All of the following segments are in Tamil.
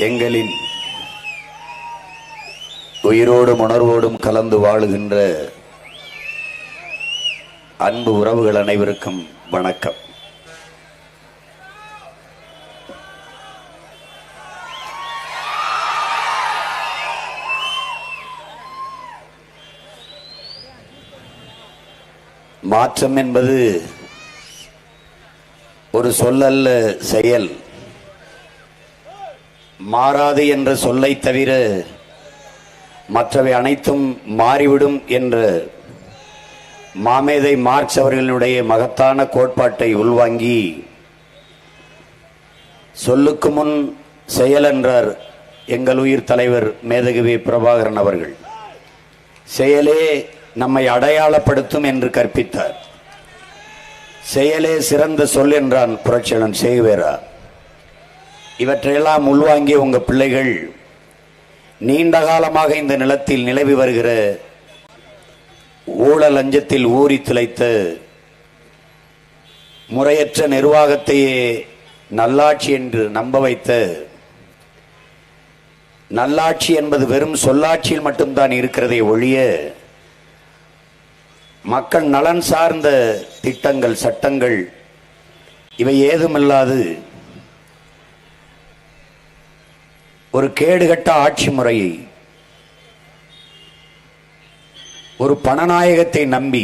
எங்களின் உயிரோடும் உணர்வோடும் கலந்து வாழுகின்ற அன்பு உறவுகள் அனைவருக்கும் வணக்கம். மாற்றம் என்பது ஒரு சொல்லல்ல, செயல். மாறாது என்ற சொல்லை தவிர மற்றவை அனைத்தும் மாறிவிடும் என்ற மாமேதை மார்க்ஸ் அவர்களுடைய மகத்தான கோட்பாட்டை உள்வாங்கி சொல்லுக்கு முன் செயல் என்றார் எங்கள் உயிர் தலைவர் மேதகுவே பிரபாகரன் அவர்கள். செயலே நம்மை அடையாளப்படுத்தும் என்று கற்பித்தார். செயலே சிறந்த சொல் என்றான் புரட்சியாளன் சேகுவேரா. இவற்றையெல்லாம் உள்வாங்கிய உங்க பிள்ளைகள் நீண்ட காலமாக இந்த நிலத்தில் நிலவி வருகிற ஊழல் லஞ்சத்தில் ஊறி திளைத்த முறையற்ற நிர்வாகத்தையே நல்லாட்சி என்று நம்ப வைத்த, நல்லாட்சி என்பது வெறும் சொல்லாட்சியில் மட்டும்தான் இருக்கிறதை ஒழிய மக்கள் நலன் சார்ந்த திட்டங்கள், சட்டங்கள் இவை ஏதுமில்லாது ஒரு கேடுகட்ட ஆட்சி முறையை, ஒரு பணநாயகத்தை நம்பி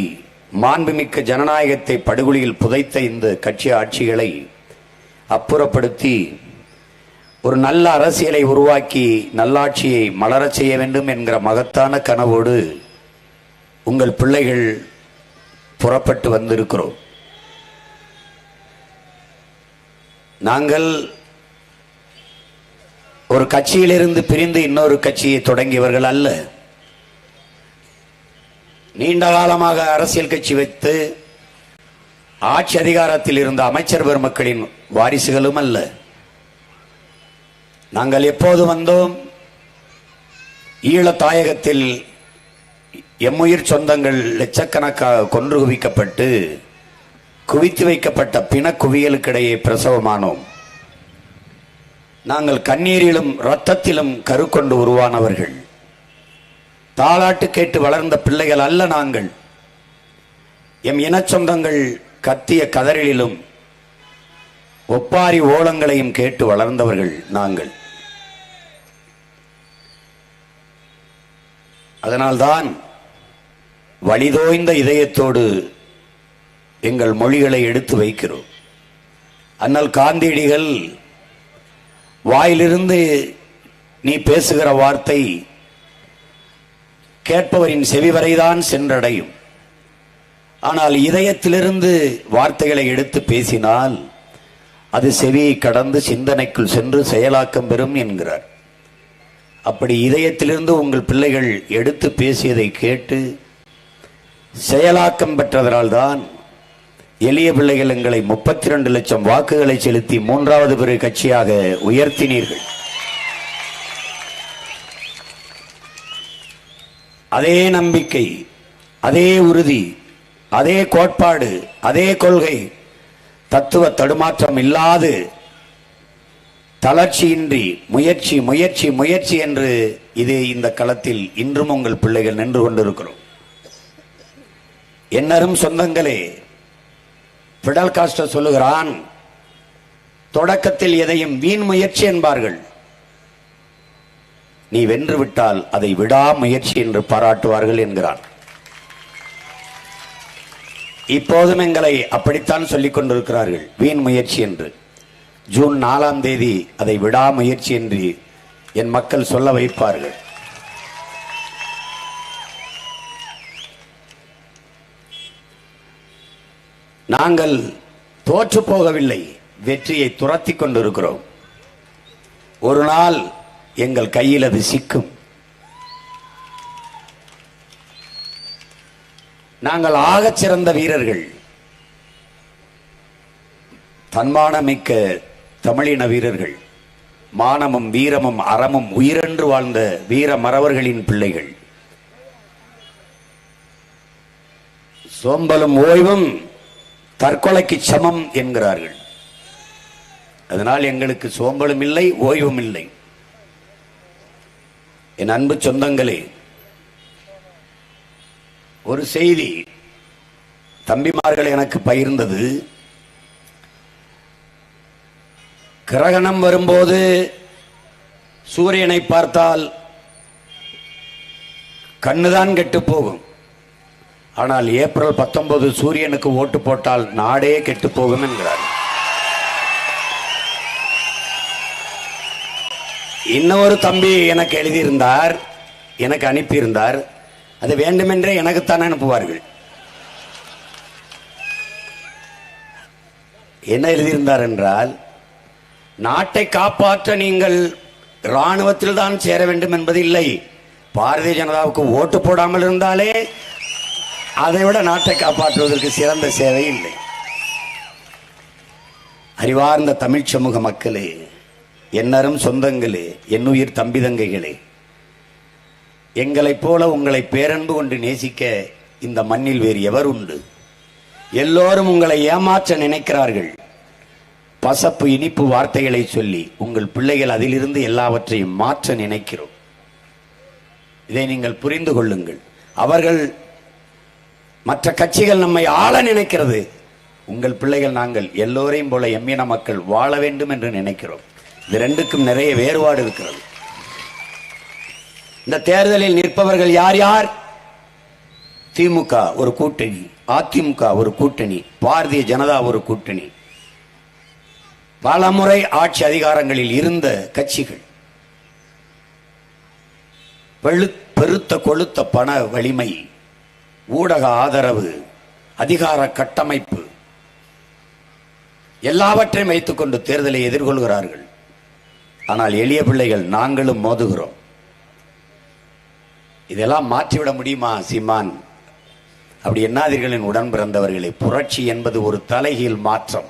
மாண்புமிக்க ஜனநாயகத்தை படுகொலியில் புதைத்த இந்த கட்சி ஆட்சிகளை அப்புறப்படுத்தி ஒரு நல்ல அரசியலை உருவாக்கி நல்லாட்சியை மலரச் செய்ய வேண்டும் என்கிற மகத்தான கனவோடு உங்கள் பிள்ளைகள் புறப்பட்டு வந்திருக்கிறோம். நாங்கள் ஒரு கட்சியிலிருந்து பிரிந்து இன்னொரு கட்சியை தொடங்கியவர்கள் அல்ல. நீண்ட காலமாக அரசியல் கட்சி வைத்து ஆட்சி அதிகாரத்தில் இருந்த அமைச்சர் பெருமக்களின் வாரிசுகளும் அல்ல. நாங்கள் எப்போது வந்தோம்? ஈழத் தாயகத்தில் எம்முயிர் சொந்தங்கள் லட்சக்கணக்காக கொன்று குவிக்கப்பட்டு குவித்து வைக்கப்பட்ட பிணக்குவியலுக்கிடையே பிரசவமானோம். நாங்கள் கண்ணீரிலும் இரத்தத்திலும் கருக்கொண்டு உருவானவர்கள். தாலாட்டு கேட்டு வளர்ந்த பிள்ளைகள் அல்ல நாங்கள். எம் இன சொந்தங்கள் கத்திய கதறிலும் ஒப்பாரி ஓலங்களையும் கேட்டு வளர்ந்தவர்கள் நாங்கள். அதனால்தான் வலிதோய்ந்த இதயத்தோடு எங்கள் மொழிகளை எடுத்து வைக்கிறோம். அண்ணல் காந்தியடிகள் வாயிலிருந்து நீ பேசுகிற வார்த்தை கேட்பவரின் செவிவரைதான் சென்றடையும். ஆனால் இதயத்திலிருந்து வார்த்தைகளை எடுத்து பேசினால் அது செவியை கடந்து சிந்தனைக்குள் சென்று செயலாக்கம் பெறும் என்கிறார். அப்படி இதயத்திலிருந்து உங்கள் பிள்ளைகள் எடுத்து பேசியதை கேட்டு செயலாக்கம் பெற்றதனால்தான் எளிய பிள்ளைகள் எங்களை 32 லட்சம் வாக்குகளை செலுத்தி 3வது பெரிய கட்சியாக உயர்த்தினீர்கள். அதே நம்பிக்கை, அதே உறுதி, அதே கோட்பாடு, அதே கொள்கை, தத்துவ தடுமாற்றம் இல்லாது தளர்ச்சியின்றி முயற்சி முயற்சி முயற்சி என்று இதே இந்த களத்தில் இன்றும் உங்கள் பிள்ளைகள் நின்று கொண்டிருக்கிறோம். என்னரும் சொந்தங்களே, பிடல் காஸ்ட்ரோ சொல்லுகிறான், தொடக்கத்தில் எதையும் வீண் முயற்சி என்பார்கள், நீ வென்று விட்டால் அதை விடாமுயற்சி என்று பாராட்டுவார்கள் என்கிறான். இப்போதும் எங்களை அப்படித்தான் சொல்லிக் கொண்டிருக்கிறார்கள், வீண் முயற்சி என்று. ஜூன் 4ஆம் தேதி அதை விடாமுயற்சி என்று என் மக்கள் சொல்ல வைப்பார்கள். நாங்கள் தோற்று போகவில்லை, வெற்றியை துரத்தி கொண்டிருக்கிறோம். ஒரு நாள் எங்கள் கையில் அது சிக்கும். நாங்கள் ஆகச் சிறந்த வீரர்கள், தன்மானமிக்க தமிழின வீரர்கள், மானமும் வீரமும் அறமும் உயிரென்று வாழ்ந்த வீர மறவர்களின் பிள்ளைகள். சோம்பலும் ஓய்வும் தற்கொலைக்கு சமம் என்கிறார்கள். அதனால் எங்களுக்கு சோம்பலும் இல்லை, ஓய்வும் இல்லை. என் அன்பு சொந்தங்களே, ஒரு செய்தி தம்பிமார்கள் எனக்கு பகிர்ந்தது. கிரகணம் வரும்போது சூரியனை பார்த்தால் கண்ணுதான் கெட்டு போகும். ஆனால் ஏப்ரல் 19 சூரியனுக்கு ஓட்டு போட்டால் நாடே கெட்டு போகும் என்கிறார். இன்னொரு தம்பி எனக்கு எழுதியிருந்தார், எனக்கு அனுப்பியிருந்தார். அது வேண்டுமென்றே எனக்குத்தான் அனுப்புவார்கள். என்ன எழுதியிருந்தார் என்றால், நாட்டை காப்பாற்ற நீங்கள் இராணுவத்தில் தான் சேர வேண்டும் என்பது இல்லை. பாரதிய ஜனதாவுக்கு ஓட்டு போடாமல் இருந்தாலே அதை விட நாட்டை காப்பாற்றுவதற்கு சிறந்த சேவை இல்லை. அறிவார்ந்த தமிழ் சமூக மக்களே, என்னரும் சொந்தங்களே, என்னுயிர் தம்பி தங்கைகளே, எங்களைப் போல உங்களை பேரன்பு கொண்டு நேசிக்க இந்த மண்ணில் வேறு எவர் உண்டு? எல்லோரும் உங்களை ஏமாற்ற நினைக்கிறார்கள். பசப்பு இனிப்பு வார்த்தைகளை சொல்லி உங்கள் பிள்ளைகள் அதிலிருந்து எல்லாவற்றையும் மாற்ற நினைக்கிறோம். இதை நீங்கள் புரிந்து கொள்ளுங்கள். அவர்கள், மற்ற கட்சிகள் நம்மை ஆள நினைக்கிறது. உங்கள் பிள்ளைகள் நாங்கள் எல்லோரையும் போல எம்மின மக்கள் வாழ வேண்டும் என்று நினைக்கிறோம். இது ரெண்டுக்கும் நிறைய வேறுபாடு இருக்கிறது. இந்த தேர்தலில் நிற்பவர்கள் யார் யார்? திமுக ஒரு கூட்டணி, அதிமுக ஒரு கூட்டணி, பாரதிய ஜனதா ஒரு கூட்டணி. பல முறை ஆட்சி அதிகாரங்களில் இருந்த கட்சிகள். பெருத்த கொளுத்த பண வலிமை, ஊடக ஆதரவு, அதிகார கட்டமைப்பு எல்லாவற்றையும் வைத்துக் கொண்டு தேர்தலை எதிர்கொள்கிறார்கள். ஆனால் எளிய பிள்ளைகள் நாங்களும் மோதுகிறோம். இதெல்லாம் மாற்றிவிட முடியுமா சீமான்? அப்படி எண்ணாதீர்களின் உடன் பிறந்தவர்களே. புரட்சி என்பது ஒரு தலைகீழ் மாற்றம்.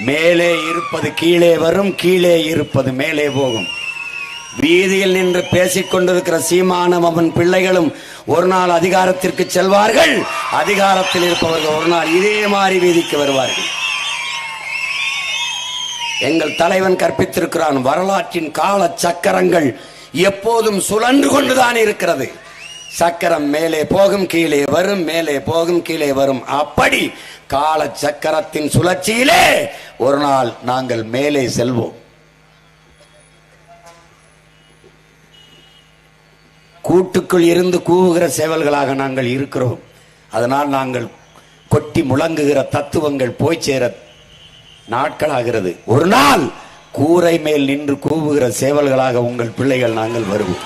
மேலே இருப்பது கீழே வரும், கீழே இருப்பது மேலே போகும். வீதியில் நின்று பேசிக் கொண்டிருக்கிற சீமானும் அவன் பிள்ளைகளும் ஒரு நாள் அதிகாரத்திற்கு செல்வார்கள். அதிகாரத்தில் இருப்பவர்கள் ஒரு நாள் இதே மாதிரி வீதிக்கு வருவார்கள். எங்கள் தலைவன் கற்பித்திருக்கிறான், வரலாற்றின் கால சக்கரங்கள் எப்போதும் சுழன்று கொண்டுதான் இருக்கிறது. சக்கரம் மேலே போகும், கீழே வரும், மேலே போகும், கீழே வரும். அப்படி கால சக்கரத்தின் சுழற்சியிலே ஒரு நாள் நாங்கள் மேலே செல்வோம். கூட்டுக்குள் இருந்து கூவுகிற சேவல்களாக நாங்கள் இருக்கிறோம். அதனால் நாங்கள் கொட்டி முழங்குகிற தத்துவங்கள் போய் சேர நாட்களாகிறது. ஒரு நாள் கூரை மேல் நின்று கூவுகிற சேவல்களாக உங்கள் பிள்ளைகள் நாங்கள் வருவோம்.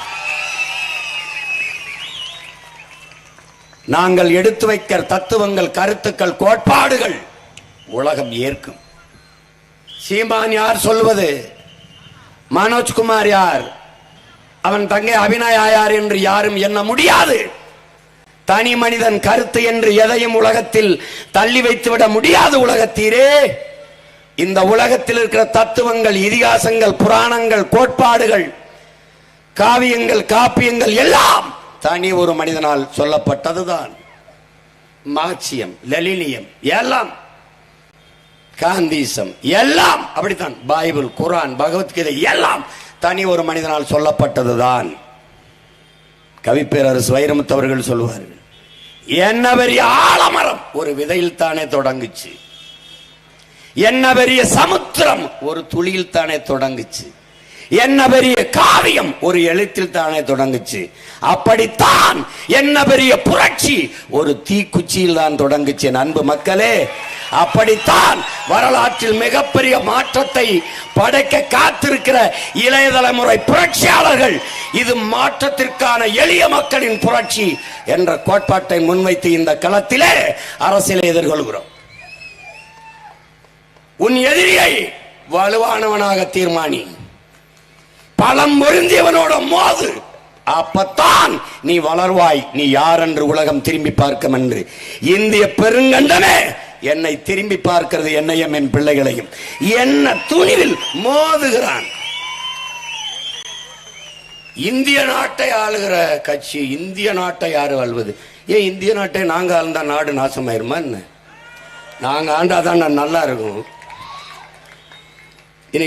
நாங்கள் எடுத்து வைக்கிற தத்துவங்கள், கருத்துக்கள், கோட்பாடுகள் உலகம் ஏற்கும். சீமான் யார் சொல்வது? மனோஜ்குமார் யார்? அவன் தங்கை அபிநயா யார் என்று யாரும் எண்ண முடியாது. தனி மனிதன் கருத்து என்று எதையும் உலகத்தில் தள்ளி வைத்துவிட முடியாது. உலகத்தீரே, இந்த உலகத்தில் இருக்கிற தத்துவங்கள், இதிகாசங்கள், புராணங்கள், கோட்பாடுகள், காவியங்கள், காப்பியங்கள் எல்லாம் தனி ஒரு மனிதனால் சொல்லப்பட்டதுதான். மார்க்சியம், லெனினியம் எல்லாம், காந்திசம் எல்லாம் அப்படித்தான். பைபிள், குரான், பகவத்கீதை எல்லாம் தனி ஒரு மனிதனால் சொல்லப்பட்டதுதான். கவிப்பேரரசு வைரமுத்து அவர்கள் சொல்வார்கள், என்ன பெரிய ஆலமரம் ஒரு விதையில் தானே தொடங்குச்சு, என்ன பெரிய சமுத்திரம் ஒரு துளியில் தானே தொடங்குச்சு, என்ன பெரிய காவியம் ஒரு எழுத்தில் தானே தொடங்குச்சு, அப்படித்தான் என்ன பெரிய புரட்சி ஒரு தீக்குச்சியில் தான் தொடங்குச்சு. என் அன்பு மக்களே, அப்படித்தான் வரலாற்றில் மிகப்பெரிய மாற்றத்தை படைக்க காத்திருக்கிற இளைய தலைமுறை புரட்சியாளர்கள் இது மாற்றத்திற்கான எளிய மக்களின் புரட்சி என்ற கோட்பாட்டை முன்வைத்து இந்த களத்திலே அரசியலை எதிர்கொள்கிறோம். உன் எதிரியை வலுவானவனாக தீர்மானி, பலம் பொருந்தியவனோட மோது, அப்பத்தான் நீ வளர்வாய். நீ யார் என்று உலகம் திரும்பி பார்க்கும் என்று இந்திய பெருங்கண்டமே என்னை திரும்பி பார்க்கிறது, என்னையும் என் பிள்ளைகளையும். என்ன துணிவில் மோதுகிறான். இந்திய நாட்டை ஆளுகிற கட்சி, இந்திய நாட்டை யாரு ஆள்வது? ஏன் இந்திய நாட்டை நாங்க ஆழ்ந்தா நாடு நாசமாயிருமா என்ன? நாங்க ஆண்டாதான் நல்லா இருக்கும்.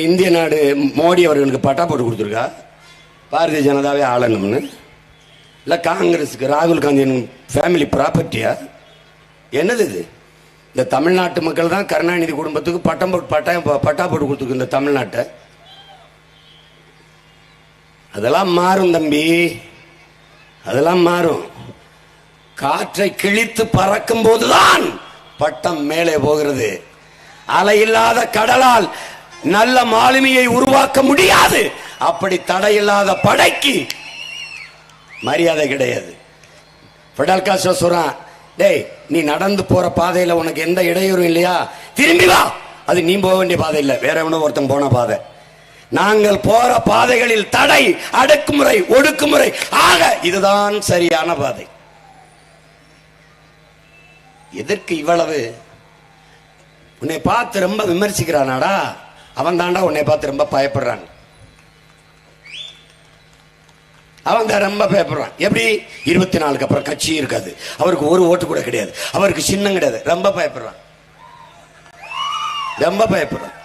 இந்திய நாடு மோடி அவர்களுக்கு பட்டா போட்டு கொடுத்துருக்கா? பாரதிய ஜனதாவே ஆளணும்னு, இல்லை காங்கிரஸுக்கு ராகுல் காந்தியின் ஃபேமிலி ப்ராப்பர்ட்டியா? என்னது இது? இந்த தமிழ்நாட்டு மக்கள் தான் கருணாநிதி குடும்பத்துக்கு பட்டா போட்டு கொடுத்துருக்கு இந்த தமிழ்நாட்டை. அதெல்லாம் மாறும் தம்பி, அதெல்லாம் மாறும். காற்றை கிழித்து பறக்கும் போதுதான் பட்டம் மேலே போகிறது. அலை இல்லாத கடலால் நல்ல மாலுமியை உருவாக்க முடியாது. அப்படி தடையில்லாத படைக்கு மரியாதை கிடையாது. ஃபெடரல் காஸ்ட்ரோ சொல்றான், டேய் நீ நடந்து போற பாதையில உனக்கு எந்த இடையூறும் இல்லையா, திரும்பி வா. அது நீ போக வேண்டிய பாதை இல்லை, வேற எவனோ ஒருத்தன் போன பாதை. நாங்கள் போற பாதைகளில் தடை, அடக்குமுறை, ஒடுக்குமுறை, ஆக இதுதான் சரியான பாதை. எதற்கு இவ்வளவு? உன்னை பார்த்து ரொம்ப விமர்சிக்கிறானாடா, அவன் தாண்டா உன்னை பார்த்து ரொம்ப பயப்படுறான். அவன் தான் ரொம்ப பயப்படுறான். எப்படி? 24 அப்புறம் கட்சி இருக்காது, அவருக்கு ஒரு ஓட்டு கூட கிடையாது, அவருக்கு சின்னம் கிடையாது, ரொம்ப பயப்படுறான், ரொம்ப பயப்படுறான்.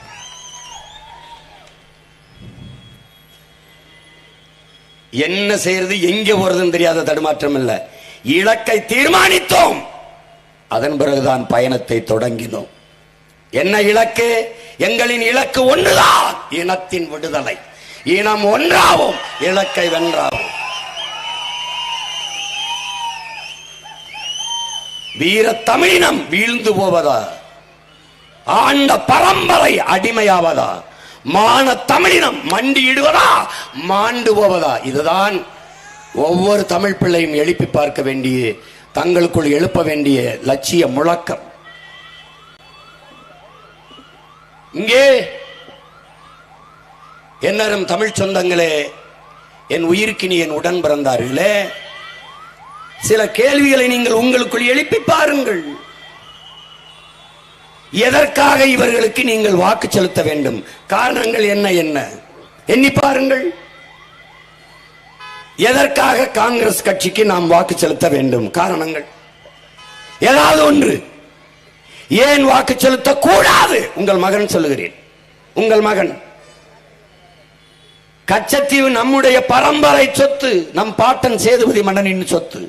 என்ன செய்யறது, எங்க போறதுன்னு தெரியாத தடுமாற்றம் இல்ல. இலக்கை தீர்மானித்தோம், அதன் பிறகுதான் பயணத்தை தொடங்கினோம். என்ன இலக்கு? எங்களின் இலக்கு ஒன்றுதான், இனத்தின் விடுதலை. இனம் ஒன்றாவும், இலக்கை வென்றாவும். வீர தமிழினம் வீழ்ந்து போவதா, ஆண்ட பரம்பரை அடிமையாவதா, மான தமிழினம் மண்டியிடுவதா, மாண்டு போவதா? இதுதான் ஒவ்வொரு தமிழ் பிள்ளையும் எழுப்பி பார்க்க வேண்டிய, தங்களுக்குள் எழுப்ப வேண்டிய லட்சிய முழக்கம். இங்கே என்னரும் தமிழ் சொந்தங்களே, என் உயிர்க்கினி என் உடன் பிறந்தார்களே, சில கேள்விகளை நீங்கள் உங்களுக்குள் எழுப்பி பாருங்கள். எதற்காக இவர்களுக்கு நீங்கள் வாக்கு செலுத்த வேண்டும்? காரணங்கள் என்ன என்ன எண்ணி பாருங்கள். எதற்காக காங்கிரஸ் கட்சிக்கு நாம் வாக்கு செலுத்த வேண்டும்? காரணங்கள் ஏதாவது ஒன்று. ஏன் வாக்கு செலுத்த கூடாது? உங்கள் மகன் சொல்லுகிறேன், உங்கள் மகன். கச்சத்தீவு நம்முடைய பரம்பரை சொத்து, நம் பாட்டன் சேதுபதி மன்னனின் சொத்து.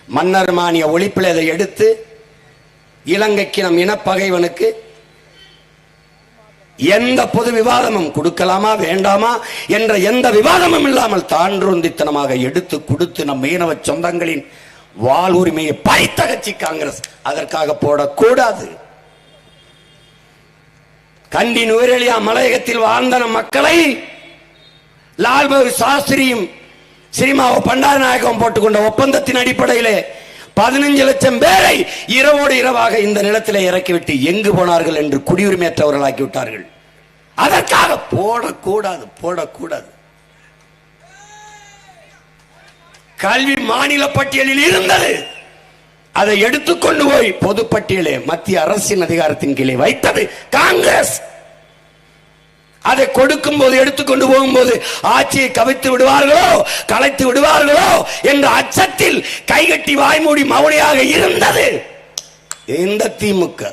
மன்னர் மானிய ஒழிப்பில் அதை எடுத்து இலங்கைக்கு, நம் இனப்பகைவனுக்கு எந்த பொது விவாதமும் கொடுக்கலாமா வேண்டாமா என்ற எந்த விவாதமும் இல்லாமல் தான்றொந்தித்தனமாக எடுத்து கொடுத்து நம் மீனவ சொந்தங்களின் வாழ் உரிமையை பறித்த கட்சி காங்கிரஸ். அதற்காக போடக்கூடாது. கண்டி நுவரெலியா மலையகத்தில் வாழ்ந்த நம் மக்களை லால் பகதூர் சாஸ்திரியும் சினிமாவை பண்டாரநாயகம் போட்டுக்கொண்ட ஒப்பந்தத்தின் அடிப்படையிலே 15 லட்சம் பேரை இரவோடு இரவாக இந்த நிலத்திலே இறக்கிவிட்டு எங்கு போனார்கள் என்று குடியுரிமையற்றவர்கள் ஆக்கிவிட்டார்கள். அதற்காக போடக்கூடாது, போடக்கூடாது. கல்வி மாநில பட்டியலில் இருந்தது, அதை எடுத்துக்கொண்டு போய் பொதுப்பட்டியலே மத்திய அரசின் அதிகாரத்தின் கீழே வைத்தது காங்கிரஸ். அதை கொடுக்கும் போது, எடுத்துக்கொண்டு போகும்போது ஆட்சியை கவிழ்த்து விடுவார்களோ, கலைத்து விடுவார்களோ என்ற அச்சத்தில் கைகட்டி வாய்மூடி மௌனியாக இருந்தது இந்த திமுக.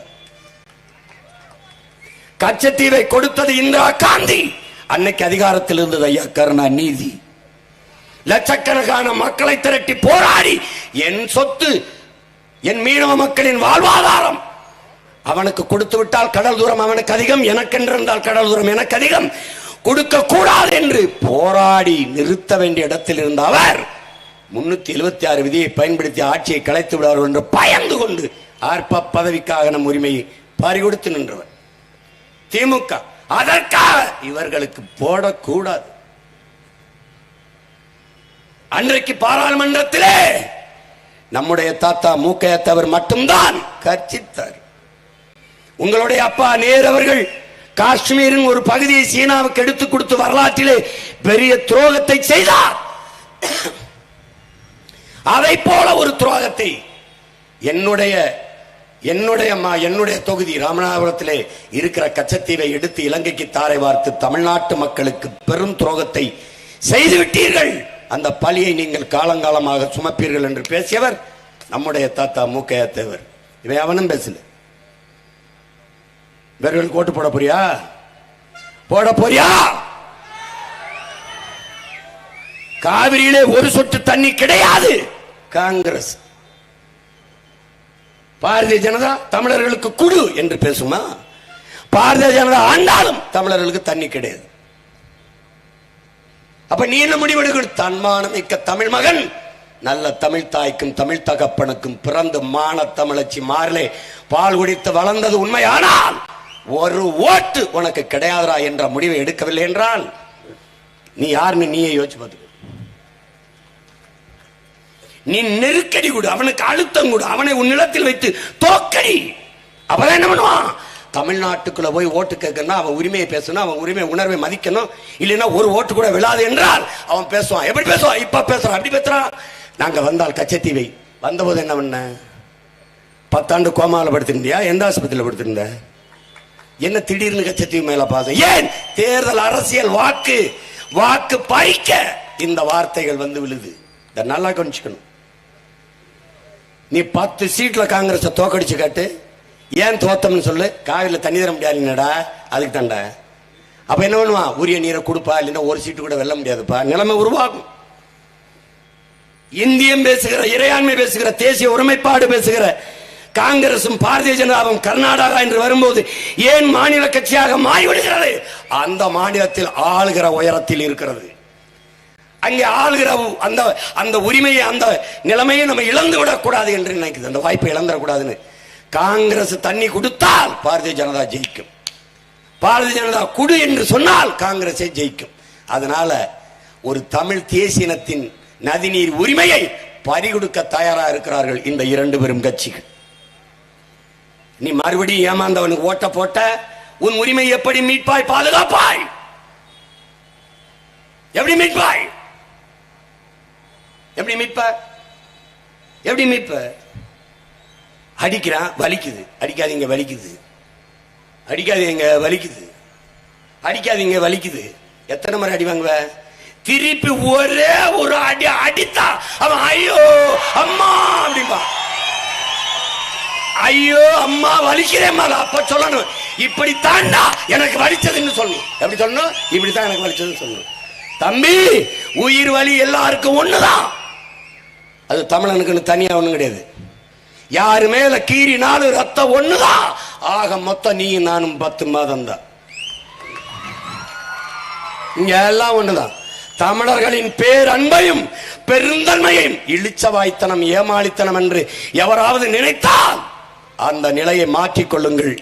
கச்சத்தீவை கொடுத்தது இந்திரா காந்தி. அன்னைக்கு அதிகாரத்தில் இருந்தது ஐயா கருணாநிதி. லட்சக்கணக்கான மக்களை திரட்டி போராடி, என் சொத்து, என் மீனவ மக்களின் வாழ்வாதாரம், அவனுக்கு கொடுத்து விட்டால் கடல் தூரம் அவனுக்கு அதிகம், எனக்கு என்றிருந்தால் கடல் தூரம் எனக்கு அதிகம், கொடுக்க கூடாது என்று போராடி நிறுத்த வேண்டிய இடத்தில் இருந்த அவர் 376 விதியை பயன்படுத்தி ஆட்சியை கலைத்து விடுவார்கள் என்று பயந்து கொண்டு ஆர்ப்ப பதவிக்காக நம் உரிமையை பறிகொடுத்து நின்றவர் திமுக. அதற்காக இவர்களுக்கு போடக்கூடாது. அன்றைக்கு பாராளுமன்றத்திலே நம்முடைய தாத்தா மூக்கையத்தவர் மட்டும்தான் கர்ச்சித்தார். உங்களுடைய அப்பா நேரு அவர்கள் காஷ்மீரின் ஒரு பகுதியை சீனாவுக்கு எடுத்துக் கொடுத்து வரலாற்றிலே பெரிய துரோகத்தை செய்தார். அதை போல ஒரு துரோகத்தை என்னுடைய தொகுதி ராமநாதபுரத்திலே இருக்கிற கச்சத்தீவை எடுத்து இலங்கைக்கு தாரை வார்த்து தமிழ்நாட்டு மக்களுக்கு பெரும் துரோகத்தை செய்துவிட்டீர்கள், அந்த பழியை நீங்கள் காலங்காலமாக சுமப்பீர்கள் என்று பேசியவர் நம்முடைய தாத்தா மூக்கையத்தவர். இவை அவனும் பேசல. இவர்களுக்கு ஓட்டு போட போறியா? போட போறியா? காவிரியிலே ஒரு சொட்டு தண்ணி கிடையாது. காங்கிரஸ் பாரதிய ஜனதா தமிழர்களுக்கு குடு என்று பேசுமா? பாரதிய ஜனதா ஆண்டாலும் தமிழர்களுக்கு தண்ணி கிடையாது. அப்ப நீ என்ன முடிவெடுக்கணும்? தன்மானம் மிக்க தமிழ் மகன் நல்ல தமிழ் தாய்க்கும் தமிழ் தகப்பனுக்கும் பிறந்து மான தமிழச்சி மாறிலே பால் குடித்து வளர்ந்தது உண்மையானால் ஒரு ஓட்டு உனக்கு கிடையாதா என்ற முடிவை எடுக்கவில்லை என்றால் நீ யாருன்னு நீயே யோசிச்சு பார்த்து. நீ நெருக்கடி கொடு, அவனுக்கு அழுத்தம் கொடு, அவனை உன் நிலத்தில் வைத்து தோக்கடி. அவன் என்ன பண்ணுவான்? தமிழ்நாட்டுக்குள்ள போய் ஓட்டு கேட்கணும், அவன் உரிமையை பேசணும், அவன் உரிமை உணர்வை மதிக்கணும். இல்லைன்னா ஒரு ஓட்டு கூட விழாது என்றால் அவன் பேசுவான். எப்படி பேசுவான்? இப்ப பேசுறான், அப்படி பேசுறான். நாங்க வந்தால் கச்சத்தீவை வந்தபோது என்ன பண்ண? 10 ஆண்டு கோமால படுத்திருந்தியா? எந்த ஆஸ்பத்திரியில் படுத்திருந்த? என்ன திடீர்னு கச்சத்தீவு மேல பாசம்? ஏன்? தேர்தல் அரசியல், வாக்கு வாக்கு பறிக்க இந்த வார்த்தைகள் வந்து விழுது. நல்லா கவனிச்சுக்கணும். நீ 10 சீட்ல காங்கிரஸ் தோக்கடிச்சு காட்டு. ஏன் தோத்தம்னு சொல்லு. காவிரியில் தண்ணி தர முடியாதுடா, அதுக்கு தாண்டா. அப்ப என்ன பண்ணுவான்? உரிய நீரை கொடுப்பா, இல்லைன்னா ஒரு சீட்டு கூட வெல்ல முடியாதுப்பா. நிலைமை உருவாகும். இந்தியம் பேசுகிற, இறையாண்மை பேசுகிற, தேசிய ஒருமைப்பாடு பேசுகிற காங்கிரசும் பாரதிய ஜனதாவும் கர்நாடகா என்று வரும்போது ஏன் மாநில கட்சியாக மாறிவிடுகிறது? அந்த மாநிலத்தில் ஆளுகிற உயரத்தில் இருக்கிறது. அங்கே ஆளுகிற அந்த அந்த உரிமையை, அந்த நிலைமையை நம்ம இழந்து விடக்கூடாது என்று நினைக்குது. அந்த வாய்ப்பை இழந்துடக்கூடாதுன்னு காங்கிரஸ் தண்ணி கொடுத்தால் பாரதிய ஜனதா ஜெயிக்கும். பாரதிய ஜனதா குடு என்று சொன்னால் காங்கிரஸை ஜெயிக்கும். அதனால ஒரு தமிழ் தேசியனத்தின் நதிநீர் உரிமையை பறிகொடுக்க தயாராக இருக்கிறார்கள் இந்த 2 பெரும் கட்சிகள். நீ மறுபடியும் ஏமாந்தவனுக்கு ஓட்ட போட்ட உன் உரிமை எப்படி மீட்பாய், பாதுகாப்பாய்? எப்படி மீட்பாய்? எப்படி மீட்ப? எப்படி மீட்ப? அடிக்கிறான், வலிக்குது. அடிக்காதீங்க, வலிக்குது. அடிக்காதீங்க, வலிக்குது. அடிக்காதீங்க, வலிக்குது. எத்தனை முறை அடி வாங்குவ? திருப்பி ஒரே ஒரு அடி அடித்தா அவன் ஐயோ அம்மா அப்படின்பா. ஐயோ அம்மா வலிக்கிறேன். அப்ப சொல்லணும், இப்படி தாண்டா எனக்கு வலிச்சதுன்னு சொல்லணும். எப்படி சொல்லணும்? இப்படித்தான் எனக்கு வலிச்சதுன்னு சொல்லணும். தம்பி, உயிர் வலி எல்லாருக்கும் ஒண்ணுதான். அது தமிழனுக்கு தனியா ஒண்ணும் கிடையாது. யாரு மேல கீறினாலும் ரத்தம் ஒண்ணுதான். ஆக மொத்தம் நீ நானும் 10 மாதம் தான். இங்க எல்லாம் ஒண்ணுதான். தமிழர்களின் பேரன்பையும் பெருந்தன்மையும் இழிச்சவாய்த்தனம், ஏமாளித்தனம் என்று எவராவது நினைத்தால் அந்த நிலையை மாற்றிக் கொள்ளுங்கள்.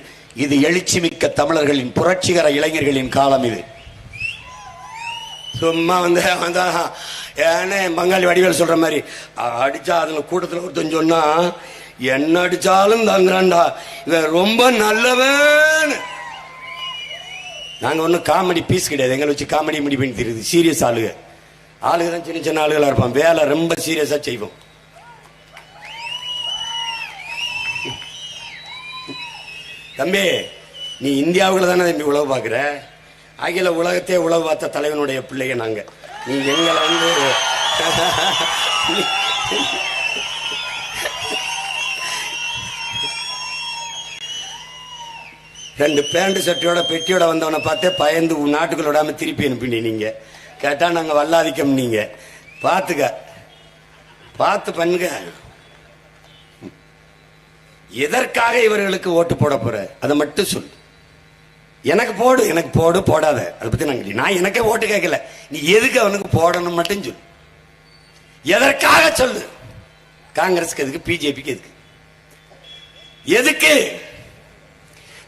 இது எழுச்சி மிக்க தமிழர்களின், புரட்சிகர இளைஞர்களின் காலம். இது சும்மா ஏன்னா பங்காளி வடிவேல் சொல்ற மாதிரி அடிச்சா அதுல கூட்டத்தில் ஒருத்தன் சொன்னா என்ன அடிச்சாலும் தாங்கிறான்டா, இவன் ரொம்ப நல்லவன். நாங்க ஒன்னும் காமெடி பீஸ் கிடையாது. எங்களை வச்சு காமெடி முடி பண்ணி தெரியுது. சீரியஸ் ஆளுக தான் சின்ன சின்ன ஆளுகளா இருப்பான். வேலை ரொம்ப சீரியஸா செய்வோம். தம்பி, நீ இந்தியாவுக்குள்ள தானே தம்பி உழவு பார்க்குற. அகில உலகத்தையே உழவு பார்த்த தலைவனுடைய பிள்ளைங்க நாங்க. நீ எங்களை வந்து ரெண்டு பேண்ட் சட்டையோட பெட்டியோட வந்தவனை பார்த்தே பயந்து நாட்டுக்குள்ள விடாம திருப்பி அனுப்பினி. நீங்க கேட்டா நாங்க வல்லாதிக்கம். நீங்க பாத்துக்க, பார்த்து பண்ணுங்க. எதற்காக இவர்களுக்கு ஓட்டு போட போற அதை மட்டும் சொல்லு. எனக்கு போடு, எனக்கு போடு, போடாத அதை பத்தி நான் எனக்கே ஓட்டு கேட்கல. நீ எதுக்கு அவனுக்கு போடணும் மட்டும் சொல்லு. எதற்காக சொல்லு. காங்கிரஸ்க்கு எதுக்கு, பிஜேபிக்கு எதுக்கு? எதுக்கு?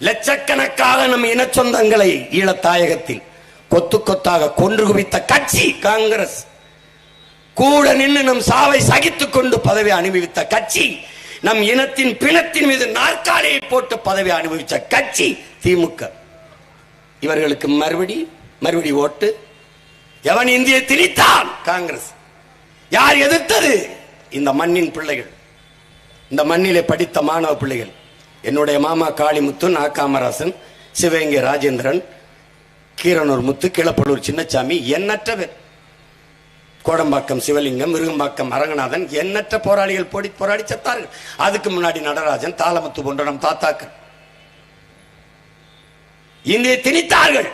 லட்சக்கணக்காக நம் இன சொந்தங்களை ஈழத்தாயகத்தில் கொத்து கொத்தாக கொன்று குவித்த கட்சி காங்கிரஸ். கூட நின்று நம் சாவை சகித்துக் கொண்டு பதவி அனுபவித்த கட்சி. நம் இனத்தின் பிணத்தின் மீது நாற்காலியை போட்டு பதவி அனுபவித்த கட்சி திமுக. இவர்களுக்கு மறுபடி ஓட்டு. எவன் இந்தியை திணித்தான்? காங்கிரஸ். யார் எதிர்த்தது? இந்த மண்ணின் பிள்ளைகள், இந்த மண்ணிலே படித்த மாணவ பிள்ளைகள். என்னுடைய மாமா காளிமுத்து, நா காமராசன், சிவகங்கை ராஜேந்திரன், கீரனூர் முத்து, கிளப்பலூர் சின்னசாமி, எண்ணற்ற பேர், கோடம்பாக்கம் சிவலிங்கம், விருகம்பாக்கம் அரங்கநாதன், எண்ணற்ற போராளிகள் போராடி செத்தார்கள். அதுக்கு முன்னாடி நடராஜன், தாளமுத்து போன்ற நம் தாத்தாக்கள் இந்தியை திணித்தார்கள்.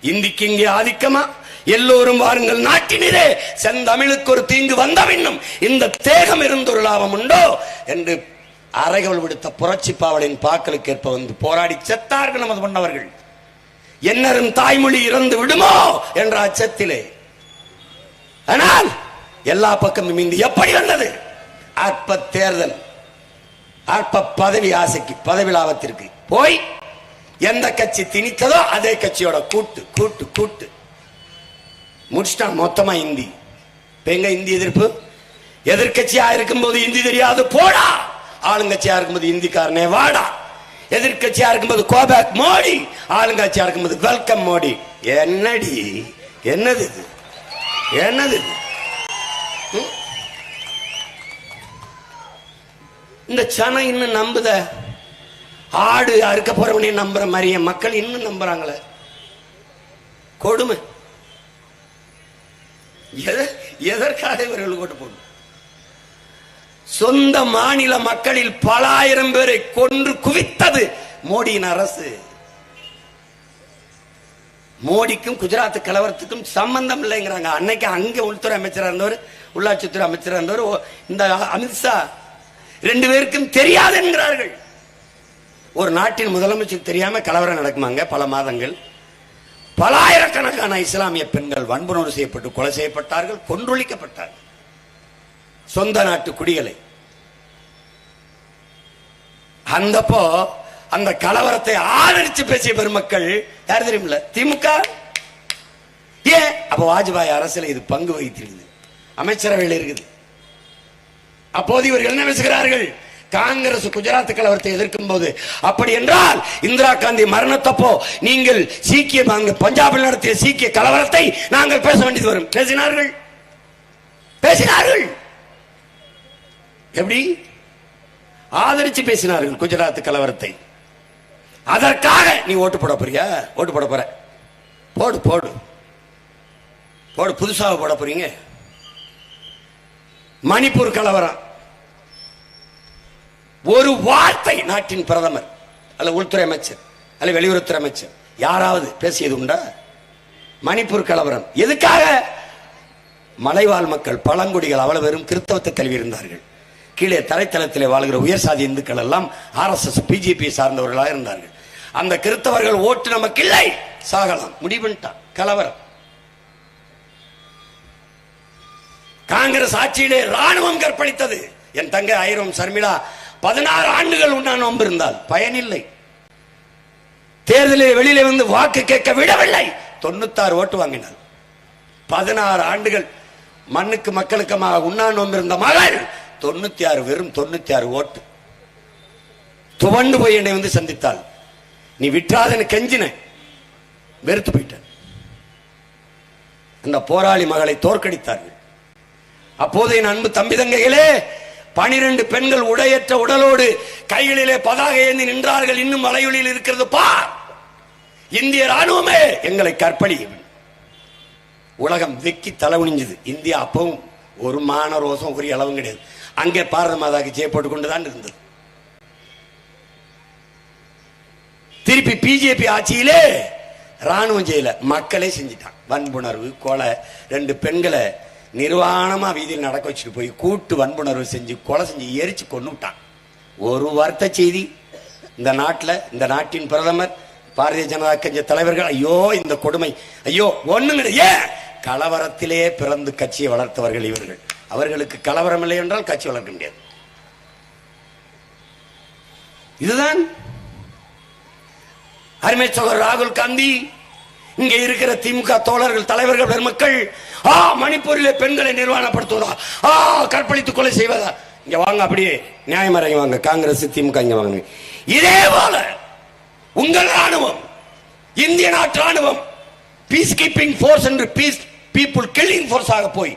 இந்திக்கு இங்கே ஆதிக்கமா, எல்லோரும் வாருங்கள் நாட்டினரே, செந்தமிழுக்கு ஒரு தீங்கு வந்த பின்னும் இந்த தேகம் இருந்தொரு லாபம் உண்டோ என்று அறைகள் விடுத்த புரட்சி பாவலின் பாக்களுக்கு ஏற்ப வந்து போராடி செத்தார்கள் நமது முன்னவர்கள். என்னரும் தாய்மொழி இறந்து விடுமோ என்ற அச்சத்திலே. ஆனால் எல்லா பக்கமும் இங்கு எப்படி வந்தது? அற்ப தேர்தல், அற்ப பதவி ஆசைக்கு, பதவி லாபத்திற்கு போய் எந்த கட்சி திணித்ததோ அதே கட்சியோட கூட்டு கூட்டு கூட்டு முடிச்சிட்டான் மொத்தமா இந்தி. எங்க இந்தி எதிர்ப்பு? எதிர்கட்சியா இருக்கும் போது இந்தி தெரியாது போடா, ஆளுங்கட்சியா இருக்கும்போது இந்திக்காரனே வாடா. எதிர்கட்சியா இருக்கும்போது கோபேக் மோடி, ஆளுங்கட்சியா இருக்கும்போது வெல்கம் மோடி. என்னடி என்னது இது? என்னது இது? இந்த சனம் இன்னும் நம்புத. ஆடு அறுக்க போறவனே நம்புற மாதிரியே மக்கள் இன்னும் நம்புறாங்களே. கொடுமை. எதற்காக இவர்கள் ஓட்டு போடும்? சொந்த மாநில மக்களில் பல ஆயிரம் பேரை கொன்று குவித்தது மோடியின் அரசு. மோடிக்கும் குஜராத் கலவரத்துக்கும் சம்பந்தம் இல்லைங்கிறாங்க. அன்னைக்கு அங்க உள்துறை அமைச்சராக இருந்தவர், உள்ளாட்சித்துறை அமைச்சராக இருந்தவர், இந்த அமித்ஷா ரெண்டு பேருக்கும் தெரியாது என்கிறார்கள். ஒரு நாட்டின் முதலமைச்சர் தெரியாம கலவரம் நடக்குமாங்க? பல மாதங்கள் பல ஆயிரக்கணக்கான இஸ்லாமிய பெண்கள் வன்புணர்வு செய்யப்பட்டு கொலை செய்யப்பட்டார்கள், கொன்றொழிக்கப்பட்டார்கள். சொந்த நாட்டு குடிகளை. அந்தப்போ அந்த கலவரத்தை ஆதரிச்சு பேசிய பெருமக்கள் யார் தெரியுமில்ல? திமுக. ஏன் அப்ப வாஜ்பாய் அரசியல் இது பங்கு வகித்திருக்குது, அமைச்சரவையில் இருக்குது. அப்போது இவர்கள் என்ன பேசுகிறார்கள்? காங்கிரஸ் குஜராத் கலவரத்தை எதிர்க்கும் போது, அப்படி என்றால் இந்திரா காந்தி மரணத்தப்போ நீங்கள் சீக்கிய பஞ்சாபில் நடத்திய சீக்கிய கலவரத்தை நாங்கள் பேச வேண்டியது வரும். பேசினார்கள் பேசினார்கள். எப்படி ஆதரிச்சு பேசினார்கள் குஜராத் கலவரத்தை. அதற்காக நீ ஓட்டு போட போறியா? ஓட்டு போட போற, போடு போடு போடு. புதுசாக போட போறீங்க. மணிப்பூர் கலவரம், ஒரு வார்த்தை நாட்டின் பிரதமர் அல்ல உள்துறை அமைச்சர் அல்ல வெளியுறவுத்துறை அமைச்சர் யாராவது பேசியது உண்டா? மணிப்பூர் கலவரம் எதுக்காக? மலைவாழ் மக்கள், பழங்குடிகள் அவ்வளவு வெறும் கிறிஸ்தவத்தை தழுவி இருந்தார்கள். கீழே தரைத்தளத்திலே வாழ்கிற உயர் சாதி இந்துக்கள் எல்லாம் RSS பிஜேபி சார்ந்தவர்களாக இருந்தார்கள். அந்த கிறிஸ்தவர்கள் ஓட்டு நமக்கு இல்லை, சாகலாம் முடிவுட்டான். கலவரம். காங்கிரஸ் ஆட்சியிலே ராணுவம் கற்பழித்தது. என் தங்கை ஐரோம் சர்மிளா 16 ஆண்டுகள் உண்ணா நோன்பு இருந்தால் பயனில்லை. தேர்தலில் வெளியில வந்து வாக்கு கேட்க விடவில்லை. 96 ஓட்டு வாங்கினார். 16 ஆண்டுகள் மண்ணுக்கு மக்களுக்குமாக உண்ணா நோன்பு இருந்த மகள் 96, வெறும் 96 ஓட்டு. துவண்டு போய் என்னை வந்து சந்தித்தாள். நீ விட்டாதன்னு கெஞ்சின, வெறுத்து போயிட்ட. அந்த போராளி மகளை தோற்கடித்தார்கள். அப்போதைய அன்பு தம்பி தங்கைகளே, 12 பெண்கள் உடையற்ற உடலோடு கைகளிலே பதாகை ஏந்தி நின்றார்கள். இன்னும் மலையொலியில் இருக்கிறது பார். இந்திய ராணுவமே எங்களை கற்பழி. உலகம் வெக்கி தலைகுனிஞ்சது. இந்தியா அப்பவும் ஒரு மான ரோசம் ஒரு அளவும் கிடையாது. அங்கே பாரத மாதாக்கு ஜெய போட்டுக் கொண்டுதான் இருந்தது. திருப்பி பிஜேபி ஆட்சியிலே ராணுவம் செய்யல, மக்களே செஞ்சிட்டான். வன்புணர்வு, கொலை. 2 பெண்களை நிர்வாணமா வீதியில் நடக்க வச்சுட்டு போய் கூட்டு வன்புணர்வு செஞ்சு கொலை செஞ்சு எரிச்சு கொன்னுட்டான். ஒரு வார்த்த செய்தி இந்த நாட்டில், இந்த நாட்டின் பிரதமர், பாரதிய ஜனதா கட்சி தலைவர்கள், ஐயோ இந்த கொடுமை, ஐயோ ஒண்ணுங்க. ஏன்? கலவரத்திலே பிறந்து கட்சியை வளர்த்தவர்கள் இவர்கள். அவர்களுக்கு கலவரம் இல்லை என்றால் கட்சி வளர்க்க முடியாது. இதுதான் அருமை சகோதரர் ராகுல் காந்தி, இங்கே இருக்கிற திமுக தோழர்கள், தலைவர்கள், பெருமக்கள், மணிப்பூரிலே பெண்களை நிர்வாணப்படுத்துவதா, கற்பழித்து கொலை செய்வதா? இங்க வாங்க, அப்படியே நியாயம் இறங்கி வாங்க. காங்கிரஸ் திமுக இங்க வாங்க. இதே போல உங்கள் ராணுவம், இந்திய நாட்டு ராணுவம் பீஸ் கீப்பிங் போர்ஸ் என்று பீஸ் பீப்புள் கில்லிங் போர்ஸ் ஆக போய்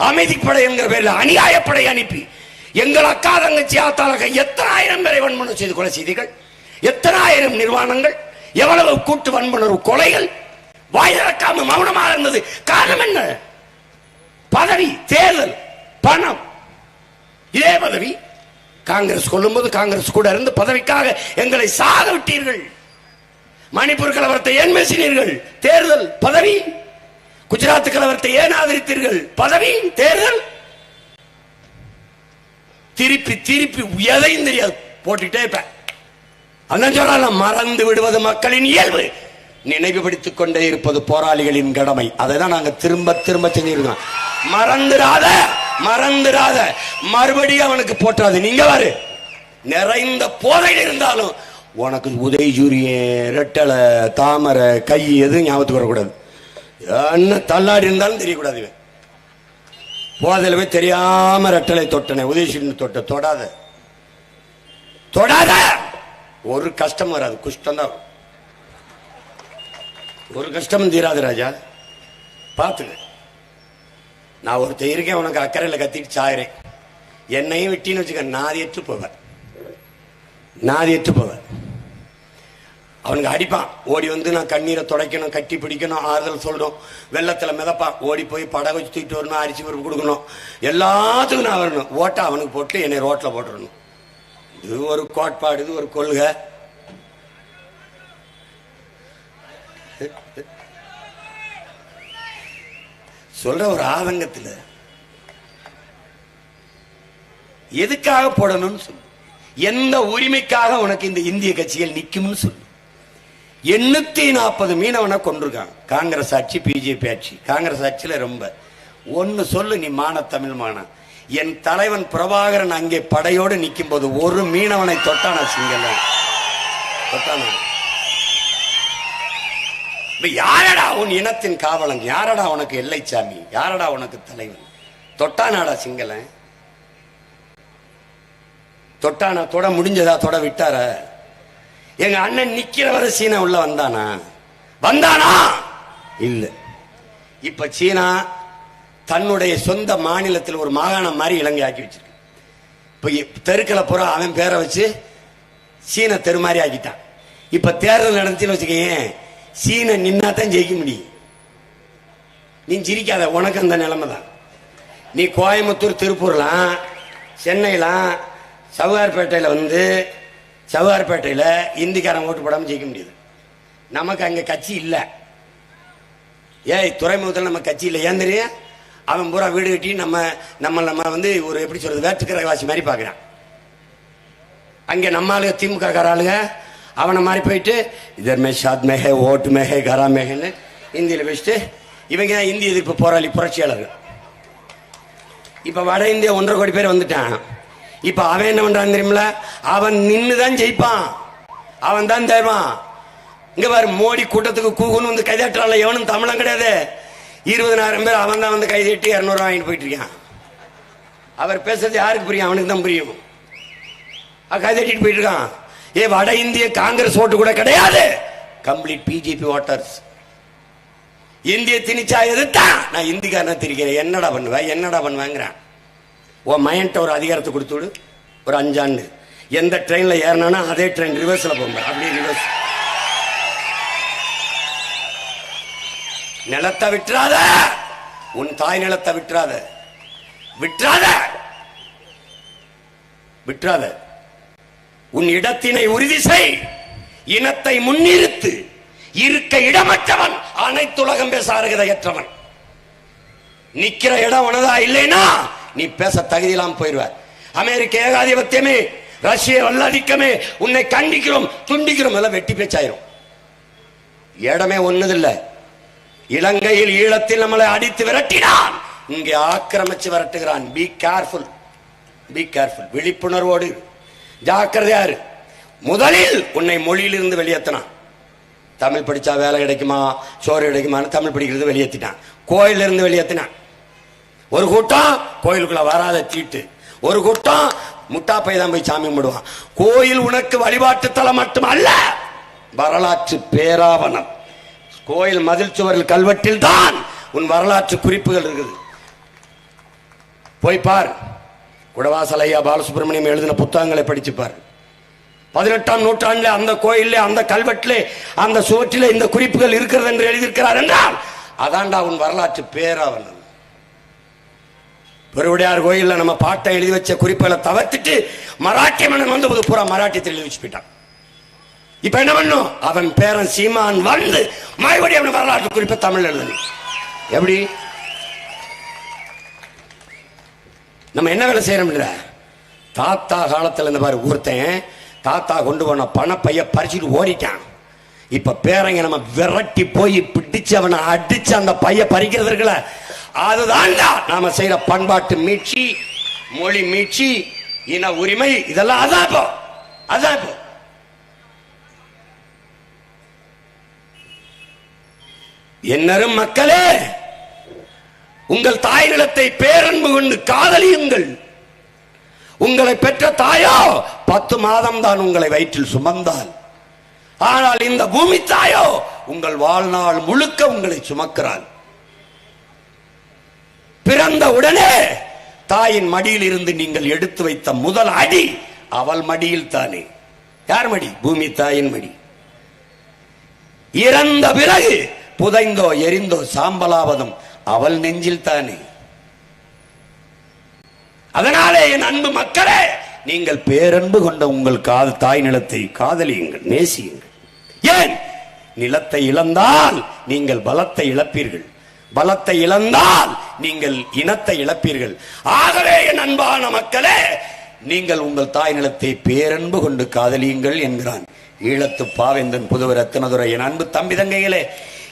அமைதிப்படை என்கிற பேரில் அநியாயப்படை அனுப்பி எங்கள் அக்கா தங்கச்சி ஆத்தாளக எத்தனை ஆயிரம் பேரை வன்முறை செய்து கொலை செய்தீர்கள். எத்தனை ஆயிரம் நிர்வாணங்கள், எவ்வளவு கூட்டு வன்புணர்வு கொலைகள். வாய் திறக்காம மௌனமாக இருந்தது. காரணம் என்ன? பதவி, தேர்தல், பணம். இதே பதவி காங்கிரஸ் கொள்ளும் போது காங்கிரஸ் கூட இருந்து பதவிக்காக எங்களை சாக விட்டீர்கள். மணிப்பூர் கலவரத்தை ஏன் பேசினீர்கள்? தேர்தல், பதவி. குஜராத் கலவரத்தை ஏன் ஆதரித்தீர்கள்? பதவி, தேர்தல். திருப்பி திருப்பி எதையும் தெரியாது போட்டுட்டே இருப்பேன். அதான் சொல்றாங்க, மறந்து விடுவது மக்களின் இயல்பு, நினைவுபடுத்திக் கொண்டே இருப்பது போராளிகளின் கடமை. அதை தான் நாங்க திரும்ப திரும்ப செஞ்சிருக்கோம். மறந்துடாத, மறந்துடாத, மறுபடியும் அவனுக்கு போட்டாது. நீங்க வாரு, நிறைந்த போதையில் இருந்தாலும் உனக்கு உதயசூரியன், ரெட்டலை, தாமரை, கை எதுவும் ஞாபகத்துக்கு வரக்கூடாது. என்ன தள்ளாடி இருந்தாலும் தெரியக்கூடாது. போதையில் போய் தெரியாம ரெட்டலை தொட்டனே, உதயசூரியன் தொடாத, தொடாத. ஒரு கஷ்டம் வராது, குஷ்டம் தான். ஒரு கஷ்டமும் தீராது ராஜா, பார்த்துக்க. நான் ஒருத்தர் இருக்கேன், உனக்கு அக்கறையில் கத்திட்டு சாயிறேன், என்னையும் விட்டின்னு வச்சுக்க, நாதியற்று போவேன், நாதியற்று போவேன். அவனுக்கு அடிப்பான், ஓடி வந்து நான் கண்ணீரை துடைக்கணும், கட்டி பிடிக்கணும், ஆறுதல் சொல்லணும், வெள்ளத்தில் மிதப்பான், ஓடி போய் படகு வச்சு தூக்கிட்டு வரணும், அரிசி பருப்பு கொடுக்கணும், எல்லாத்துக்கும் நான் வரணும். ஓட்டை அவனுக்கு போட்டு என்னை ரோட்டில் போட்டுடணும். இது ஒரு கோட்பாடு, இது ஒரு கொள்கை. சொல்ற ஒரு ஆதங்கத்தில் எதுக்காக போடணும்னு சொல்லு, எந்த உரிமைக்காக உனக்கு இந்த இந்திய கட்சிகள் நிக்கும்னு சொல்லு. 840 மீனவனை கொண்டிருக்காங்க காங்கிரஸ் ஆட்சி, பிஜேபி ஆட்சி. காங்கிரஸ் ஆட்சியில ரொம்ப ஒன்னு சொல்லு, நீ மான தமிழ் மான. என் தலைவன் பிரபாகரன் அங்கே படையோடு நிற்கும் போது ஒரு மீனவனை தொட்டான சிங்கள தொட்டான. யாரடா உன் இனத்தின் காவலன்? யாரடா உனக்கு எல்லைச்சாமி? யாரடா உனக்கு தலைவன்? தொட்டானாடா சிங்கள? தொட்டானா? தொட முடிஞ்சதா? தொட விட்டார? எங்க அண்ணன் நிக்கிறவரை சீனா உள்ள வந்தானா? வந்தானா? இல்ல. இப்ப சீனா தன்னுடைய சொந்த மாநிலத்தில் ஒரு மாகாணம் மாதிரி இலங்கை ஆக்கி வச்சிருக்கு. இப்ப தெருக்களை பூரா அவன் பேரை வச்சு சீன தெரு மாதிரி ஆக்கிட்டான். இப்ப தேர்தல் நடந்துச்சுன்னு வச்சுக்கேன், சீன நின்னாதான் ஜெயிக்க முடியும். நீ சிரிக்காத, உனக்கு அந்த நிலைமை தான். நீ கோயம்புத்தூர், திருப்பூர்லாம், சென்னைலாம், சவுகார்பேட்டையில் வந்து சவுகார்பேட்டையில் இந்திக்காரன் ஓட்டு போடாமல் ஜெயிக்க முடியுது. நமக்கு அங்கே கட்சி இல்லை. ஏய், துறைமுகத்தில் நம்ம கட்சி இல்லை. ஏன் தெரியும்? அவன் பூரா வீடு கட்டி நம்ம வந்து ஒரு எப்படி சொல்றது, வேற்றுக்கிரவாசி மாதிரி பார்க்குறான். அங்கே நம்ம ஆளுங்க, திமுக கார ஆளுங்க அவனை மாதிரி போயிட்டு இதர் மே ஷாத் மேஹே, ஓட்டு மேஹே, கரா மேஹேன்னு இந்தியில் வச்சுட்டு இவங்க இந்திய எதிர்ப்பு போராளி புரட்சியாளர்கள். இப்போ வட இந்தியா 1.5 கோடி பேர் வந்துட்டான். இப்ப அவன் என்ன பண்றான் தெரியுமில? அவன் நின்னுதான் ஜெயிப்பான், அவன் தான் தருவான். இங்க பாரு, மோடி கூட்டத்துக்கு கூகுன்னு வந்து கைதட்டால எவனும் தமிழம் கிடையாது. 20,000 பேர் அவன் தான் வந்து கைதட்டி 200 வாங்கிட்டு போயிட்டு இருக்கான். அவர் பேசுறது யாருக்கு புரியும்? அவனுக்கு தான் புரியும். கைதட்டிட்டு போயிட்டு இருக்கான். ஏ, வட இந்திய காங்கிரஸ் ஓட்டு கூட கிடையாது, கம்ப்ளீட் பிஜேபி ஓட்டர்ஸ். இந்திய திணிச்சா எதுத்தான் நான் இந்திக்காரன திரிக்கிறேன், என்னடா பண்ணுவேன், என்னடா பண்ணுவேங்கிறான். உன் மையன்ட்ட ஒரு அதிகாரத்தை கொடுத்து விடு, ஒரு 5 ஆண்டு. எந்த ட்ரெயின்ல ஏறினானா அதே ட்ரெயின் ரிவர்ஸ்ல போகும்போது அப்படியே ரிவர்ஸ். நிலத்தை விட்டுறாத, உன் தாய் நிலத்தை விட்டுறாத, விட்டுறாத, விட்டுறாத. உன் இடத்தினை உறுதி செய், இனத்தை முன்னிறுத்து. இருக்க இடமற்றவன் அனைத்துலகம் பேச அருகதையற்றவன். நிக்கிற இடம் உனதா இல்லைன்னா நீ பேச தகுதியெல்லாம் போயிடுவார். அமெரிக்க ஏகாதிபத்தியமே, ரஷ்ய வல்லாதிக்கமே, உன்னை கண்டிக்கிறோம், துண்டிக்கிறோம், எல்லாம் வெட்டி பேச்சாயிரும். இடமே ஒண்ணுதில்லை. இலங்கையில், ஈழத்தில் நம்மளை அடித்து விரட்டினான், இங்கே ஆக்கிரமிச்சு விரட்டுகிறான். Be careful, be careful. விழிப்புணர்வோடு ஜாக்கிரதையாரு. முதலில் உன்னை மொழியிலிருந்து வெளியேற்றினான். தமிழ் படிச்சா வேலை கிடைக்குமா, சோறு கிடைக்குமான்னு தமிழ் படிக்கிறது வெளியேற்றிட்டான். கோயில இருந்து வெளியேற்றினான். ஒரு கூட்டம் கோயிலுக்குள்ள வராத தீட்டு, ஒரு கூட்டம் முட்டாப்பை தான் போய் சாமி கும்பிடுவான். கோயில் உனக்கு வழிபாட்டு தலம் மட்டுமல்ல, வரலாற்று பேராவணம். கோயில் மதில் சுவரில் கல்வெட்டில் தான் உன் வரலாற்று குறிப்புகள் இருக்குது. போய் பார். குடவாசல் ஐயா பாலசுப்ரமணியம் எழுதின புத்தகங்களை படிச்சுப்பார். 18ஆம் நூற்றாண்டில் அந்த கோயிலே, அந்த கல்வெட்டிலே, அந்த சுவற்றிலே இந்த குறிப்புகள் இருக்கிறது என்று எழுதியிருக்கிறார் என்றால் அதான்டா உன் வரலாற்று பேராவணம். பெருவுடையார் கோயில்ல நம்ம பாட்டை எழுதி வச்ச குறிப்புகளை தவிர்த்துட்டு மராட்டிய மன்னன் வந்து பூரா மராட்டியத்தில் எழுதி வச்சு போயிட்டான். இப்ப என்ன பண்ணும்? அவன் பேரன் சீமான் வந்து மறுபடியும் அவன் வரலாற்று குறிப்பை தமிழ் எழுதணும். எப்படி நம்ம என்ன வேலை செய்யறோம்ல? தாத்தா காலத்துல இருந்து பாரு, ஒருத்தன் தாத்தா கொண்டு போன பணப்பைய பறிச்சுட்டு ஓடிட்டான். இப்ப பேரங்க நம்ம விரட்டி போய் பிடிச்சு அவனை அடிச்சு அந்த பைய பறிக்கிறது இருக்குல்ல, அதுதான் நாம செய்யற பண்பாட்டு மீட்சி, மொழி மீட்சி, இன உரிமை. இதெல்லாம் அதான் இப்போ என்னரும் மக்களே, உங்கள் தாய் நிலத்தை பேரன்பு கொண்டு காதலியுங்கள். உங்களை பெற்ற தாயோ 10 மாதம் தான் உங்களை வயிற்றில் சுமந்தால், ஆனால் இந்த பூமி தாயோ உங்கள் வாழ்நாள் முழுக்க உங்களை சுமக்கிறாள். பிறந்த உடனே தாயின் மடியில் இருந்து நீங்கள் எடுத்து வைத்த முதல் அடி அவள் மடியில் தானே. யார் மடி? பூமி தாயின் மடி. இறந்த பிறகு புதைந்தோ எரிந்தோ சாம்பலாவதும் அவள் நெஞ்சில் தானே. அதனாலே என் அன்பு மக்களே, நீங்கள் பேரன்பு கொண்ட உங்கள் தாய் நிலத்தை காதலியுங்கள், நேசியுங்கள். ஏன்? நிலத்தை இழந்தால் நீங்கள் பலத்தை இழப்பீர்கள், பலத்தை இழந்தால் நீங்கள் இனத்தை இழப்பீர்கள். ஆகவே என் அன்பான மக்களே, நீங்கள் உங்கள் தாய் நிலத்தை பேரன்பு கொண்டு காதலியுங்கள் என்கிறான் ஈழத்து பாவேந்தன் புதுவர் ரத்தினதுரை. என் அன்பு தம்பி தங்கைகளே,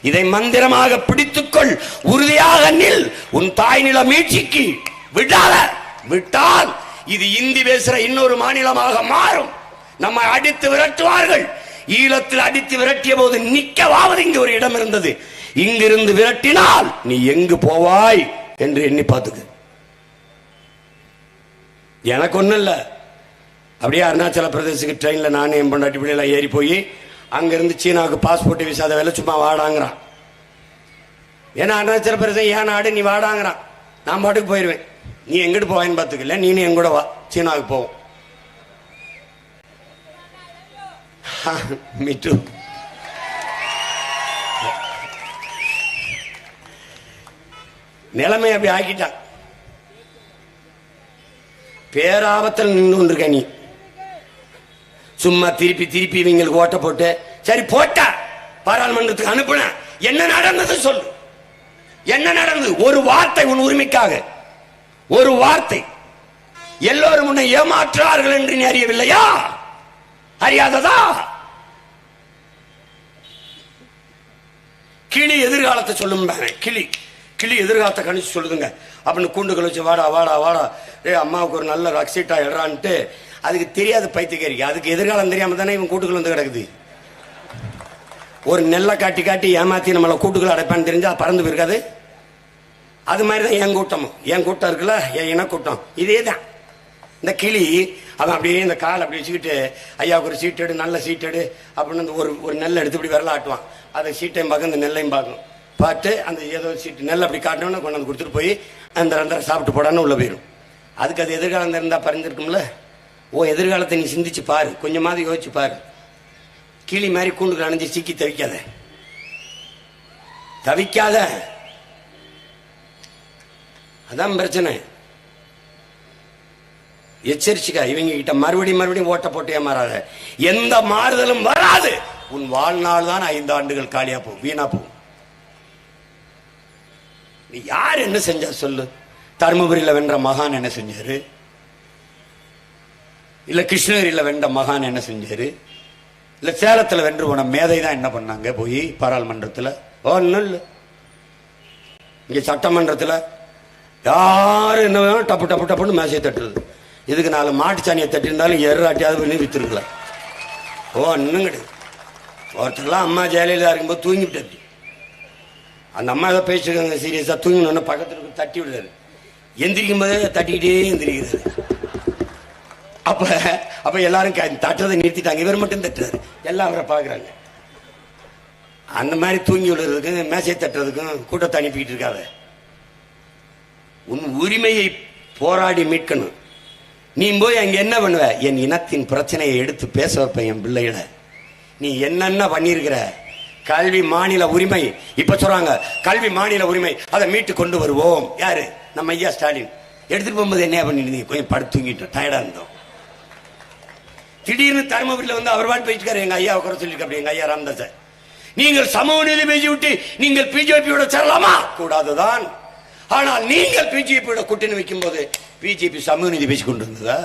இதை மந்திரமாக பிடித்துக்கொள், உறுதியாக நில். உன் தாய் நில மீட்சிக்கு விட்டால் இது இந்தி பேசுற இன்னொரு மாநிலமாக மாறும். நம்மை அடித்து விரட்டுவார்கள். ஈழத்தில் அடித்து விரட்டிய போது நிக்கவாவது இங்கு ஒரு இடம் இருந்தது. இங்கிருந்து விரட்டினால் நீ எங்கு போவாய் என்று எண்ணி பார்த்துக்க. எனக்கு ஒண்ணும் இல்ல, அப்படியே அருணாச்சல பிரதேசத்துக்கு ட்ரெயின்ல நானே என் பொண்டாட்டி பிள்ளைலாம் ஏறி போய் அங்கிருந்து சீனாவுக்கு பாஸ்போர்ட் விசாத வேலை சும்மா வாடாங்கிறான். ஏன்னா அருணாச்சல பிரதேசம் ஏன் நாடு, நீ வாடாங்கிறான். நான் பாட்டுக்கு போயிடுவேன். நீ எங்கிட்டு போவேன்னு பார்த்துக்கல, நீ என் கூட வா, சீனாவுக்கு போவோம். மீட்டு நிலைமை அப்படி ஆக்கிட்டான். பேராபத்தில் நின்று கொண்டிருக்க நீ. சும்மா திருப்பி திருப்பி இவங்களுக்கு ஓட்ட போட்டு சரி போட்டா பாராளுமன்றத்துக்கு அனுப்புன. என்ன நடந்தது சொல்லு, என்ன நடந்தது? ஒரு வார்த்தை உன் உரிமைக்காக, ஒரு வார்த்தை. எல்லோரும் உன்னை ஏமாற்றார்கள் என்று நீ அறியவில்லையா? அறியாததா? கிளி எதிர்காலத்தை சொல்லும். கிளி எதிர்காலத்தை கணிச்சு சொல்லுதுங்க அப்படின்னு கூண்டுகள் வச்சு வாடா வாடா வாடா, அம்மாவுக்கு ஒரு நல்ல ரக்ஸீட்டா எடுறான்ட்டு. அதுக்கு தெரியாது பைத்தியக்காரி, அதுக்கு எதிர்காலம் தெரியாம தானே இவன் கூட்டுக்குள்ள வந்து கிடக்குது. ஒரு நெல்லை காட்டி காட்டி ஏமாத்தி நம்மளை கூட்டுக்குள்ள அடைப்பான்னு தெரிஞ்சா பறந்து போயிருக்காது. அது மாதிரிதான் என் கூட்டம் இருக்குல்ல, என் இனக்கூட்டம். இதே தான் இந்த கிளி. அவன் அப்படியே இந்த கால் அப்படி வச்சுக்கிட்டு ஐயாவுக்கு ஒரு சீட் எடு, நல்ல சீட் எடு அப்படின்னு ஒரு நெல்லை எடுத்து இப்படி விரல ஆட்டுவான். அதை சீட்டையும் பார்க்க இந்த நெல்லையும் பார்க்கணும். பார்த்து அந்த ஏதோ சீட்டு நெல் அப்படி காட்டணும்னு கொண்டு வந்து கொடுத்துட்டு போய் அந்த 2 சாப்பிட்டு போடான்னு உள்ள போயிடும். அதுக்கு அது எதிர்காலம் இருந்தா பறந்துருக்கும்ல. எதிர்காலத்தை நீ சிந்திச்சு பாரு, கொஞ்சமாவது யோசிச்சு பாரு. கிளி மாதிரி கூண்டுக்கு அணைஞ்சு சிக்கி தவிக்காத. அதான் பிரச்சனை. எச்சரிச்சுக்கா, இவங்க கிட்ட மறுபடியும் ஓட்ட போட்டு ஏமாறாத. எந்த மாறுதலும் வராது. உன் வாழ்நாள் தான் 5 ஆண்டுகள் காலியா போகும், வீணா போகும். நீ யார் என்ன செஞ்சா சொல்லு? தருமபுரியில வென்ற மகான் என்ன செஞ்சாரு? இல்ல கிருஷ்ணகிரியில வென்ற மகான் என்ன செஞ்சாரு? இல்ல சேலத்துல வென்று போன மேதை தான் என்ன பண்ணாங்க போய் பாராளுமன்றத்துல? ஒன்னும் இல்ல. இங்க சட்டமன்றத்துல யாரு என்ன வேணும் டப்பு டப்பு டப்புன்னு மேசையை தட்டுறது. இதுக்கு 4 மாட்டு சாணியை தட்டிருந்தாலும் எறாட்டியாவது பண்ணி வித்துருக்கலாம். ஒன்னும் கிடையாது. ஒருத்தர்லாம் அம்மா ஜெயலலிதா இருக்கும்போது தூங்கிவிட்டாரு. அந்த அம்மா ஏதோ பேசிருக்காங்க சீரியஸா, தூங்கினோன்னு பக்கத்துல தட்டி விடுறாரு. எந்திரிக்கும் போதே தட்டிக்கிட்டே எந்திரிக்கிறாரு. அப்ப எல்லாரும் தட்டுறதை நிறுத்திட்டாங்க, இவர் மட்டும் தட்டுறாரு. எல்லாம் அவரை பாக்குறாங்க. அந்த மாதிரி தூங்கி விடுறதுக்கும் மேசை தட்டுறதுக்கும் கூட்டத்தை அனுப்பிக்கிட்டு இருக்காத. உன் உரிமையை போராடி மீட்கணும். நீ போய் அங்க என்ன பண்ணுவ? என் இனத்தின் பிரச்சனையை எடுத்து பேச வைப்ப என் பிள்ளைகளை. நீ என்னென்ன பண்ணிருக்கிற? கல்வி மாநில உரிமை. இப்ப சொல்றாங்க கல்வி மாநில உரிமை, அதை மீட்டு கொண்டு வருவோம். யாரு? நம்ம ஐயா ஸ்டாலின். எடுத்துட்டு போகும்போது என்ன பண்ணிருந்தீங்க? கொஞ்சம் படுத்து தூங்கிட்டோம், டயர்டா இருந்தோம். திடீர்னு தருமபுரியில வந்து அவர் பாட்டு போயிட்டு எங்க ஐயா குறை சொல்லிருக்க. அப்படி எங்க ஐயா ராமதாஸ் நீங்கள் சமூக நீதி பேசிவிட்டு நீங்கள் பிஜேபியோட சேரலாமா? கூடாதுதான். ஆனால் நீங்கள் பிஜேபியோட கூட்டணி வைக்கும் போது பிஜேபி சமூக நீதி பேசிக் கொண்டிருந்ததா?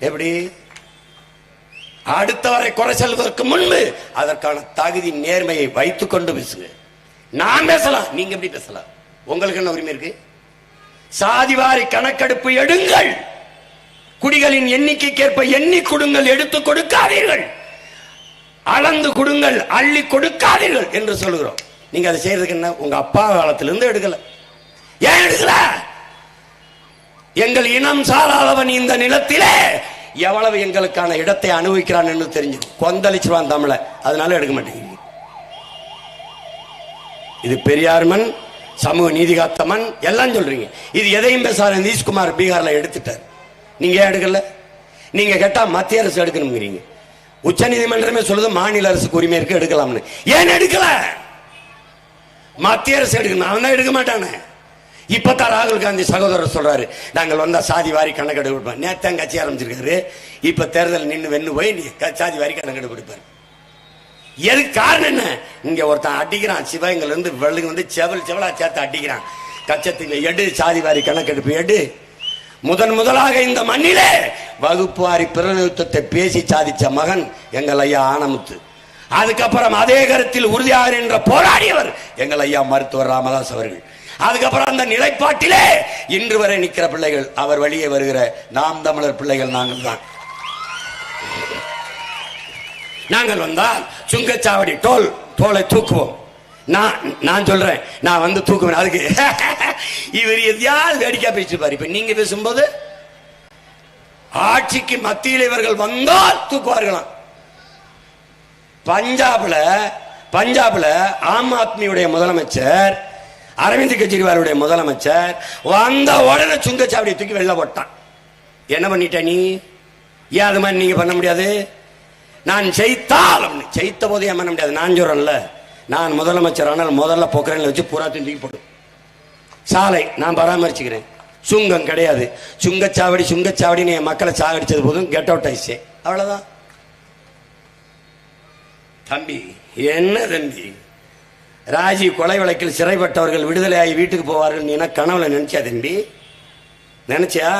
எப்படி? அடுத்தவரை குறை செல்வதற்கு முன்பு அதற்கான தகுதி நேர்மையை வைத்துக் கொண்டு பேசுங்க. நான் பேசலாம், நீங்க எப்படி பேசலாம்? உங்களுக்கு என்ன உரிமை இருக்கு? சாதிவாரி கணக்கெடுப்பு எடுங்கள், குடிகளின் எண்ணிக்கைக்கேற்ப எண்ணி கொடுங்கள், எடுத்து கொடுக்காதீர்கள், அளந்து கொடுங்கள், அள்ளி கொடுக்காதீர்கள் என்று சொல்லுகிறோம். நீங்க அதை செய்யறதுக்கு என்ன? உங்க அப்பா காலத்திலிருந்து எடுக்கல. ஏன் எடுக்கல? எங்கள் இனம் சாராதவன் இந்த நிலத்திலே எவ்வளவு எங்களுக்கான இடத்தை அனுபவிக்கிறான் என்று தெரிஞ்சு கொந்தளிச்சுவான் தமிழ, அதனால எடுக்க மாட்டேங்க. இது பெரியார் மண், சமூக நீதி காத்த மண் எல்லாம் சொல்றீங்க. இது எதையும் பேசாத நிதிஷ்குமார் பீகார்ல எடுத்துட்டார். நீங்க ஏன் எடுக்கல? நீங்க கேட்டா மத்திய அரசு எடுக்கணுங்கிறீங்க. உச்ச நீதிமன்றமே சொல்லுது மாநில அரசுக்கு உரிமை இருக்கு, எடுக்கலாம்னு. ஏன் எடுக்கல? மத்திய அரசு எடுக்கணும், அவன் தான் எடுக்க மாட்டானே. இப்பதான் ராகுல் காந்தி சகோதரர் சொல்றாரு, நாங்கள் வந்தா சாதி வாரி கணக்கெடுப்பு கொடுப்போம். நேத்தான் கட்சி ஆரம்பிச்சிருக்காரு, இப்ப தேர்தல் நின்று வென்னு போய் சாதி வாரி கணக்கெடுப்பு கொடுப்பாரு. எதுக்கு காரணம் என்ன? இங்க ஒருத்தன் அடிக்கிறான், சிவகங்கையில இருந்து வெள்ளுங்க வந்து செவலா சேர்த்து அடிக்கிறான். கச்சத்துக்கு எடு, சாதி வாரி கணக்கெடுப்பு எடு. முதலாக இந்த மண்ணிலே வகுப்பு வாரி பிரதிநிதித்துவத்தை பேசி சாதிச்ச மகன் எங்கள் ஐயா ஆனமுத்து. அதுக்கப்புறம் அதே கருத்தில் உறுதியாக என்ற போராடியவர் எங்கள் ஐயா மருத்துவர் ராமதாஸ் அவர்கள். அதுக்கப்புறம் அந்த நிலைப்பாட்டிலே இன்று வரை நிற்கிற பிள்ளைகள், அவர் வழியே வருகிற நாம் தமிழர் பிள்ளைகள் நாங்கள் தான். நாங்கள் வந்தால் சுங்கச்சாவடி டோலை தூக்குவோம். நான் சொல்றேன், நான் வந்து தூக்குவேன். அதுக்கு இவர் எதையாவது வேடிக்கை பேசிப்பாரு. இப்ப நீங்க பேசும்போது ஆட்சிக்கு மத்தியில் இவர்கள் வந்தால் தூக்குவார்களாம். பஞ்சாப்ல ஆம் ஆத்மியுடைய முதலமைச்சர் அரவிந்த் கெஜ்ரிவாலுடைய முதலமைச்சர் வந்த உடனே சுங்கச்சாவடியை தூக்கி வெளில போட்டான். என்ன பண்ணிட்ட நீ? ஏன் அது மாதிரி நீங்க பண்ண முடியாது? நான் ஜெயித்த போது ஏன் பண்ண முடியாது? நான் சொல்றேன்ல, நான் முதலமைச்சர் ஆனால் முதல்ல போக்குறேன் வச்சு பூராத்தையும் தூக்கி போட்டு சாலை நான் பராமரிச்சுக்கிறேன். சுங்கம் கிடையாது. சுங்கச்சாவடின்னு என் மக்களை சாகடிச்சது போதும் கெட் அவுட் ஆயிடுச்சு, அவ்வளவுதான். தம்பி என்ன தம்பி, ராஜீவ் கொலை வழக்கில் சிறைப்பட்டவர்கள் விடுதலையாகி வீட்டுக்கு போவார்கள் நீ என்ன கனவுல நினைச்சா தம்பி? நினைச்சா?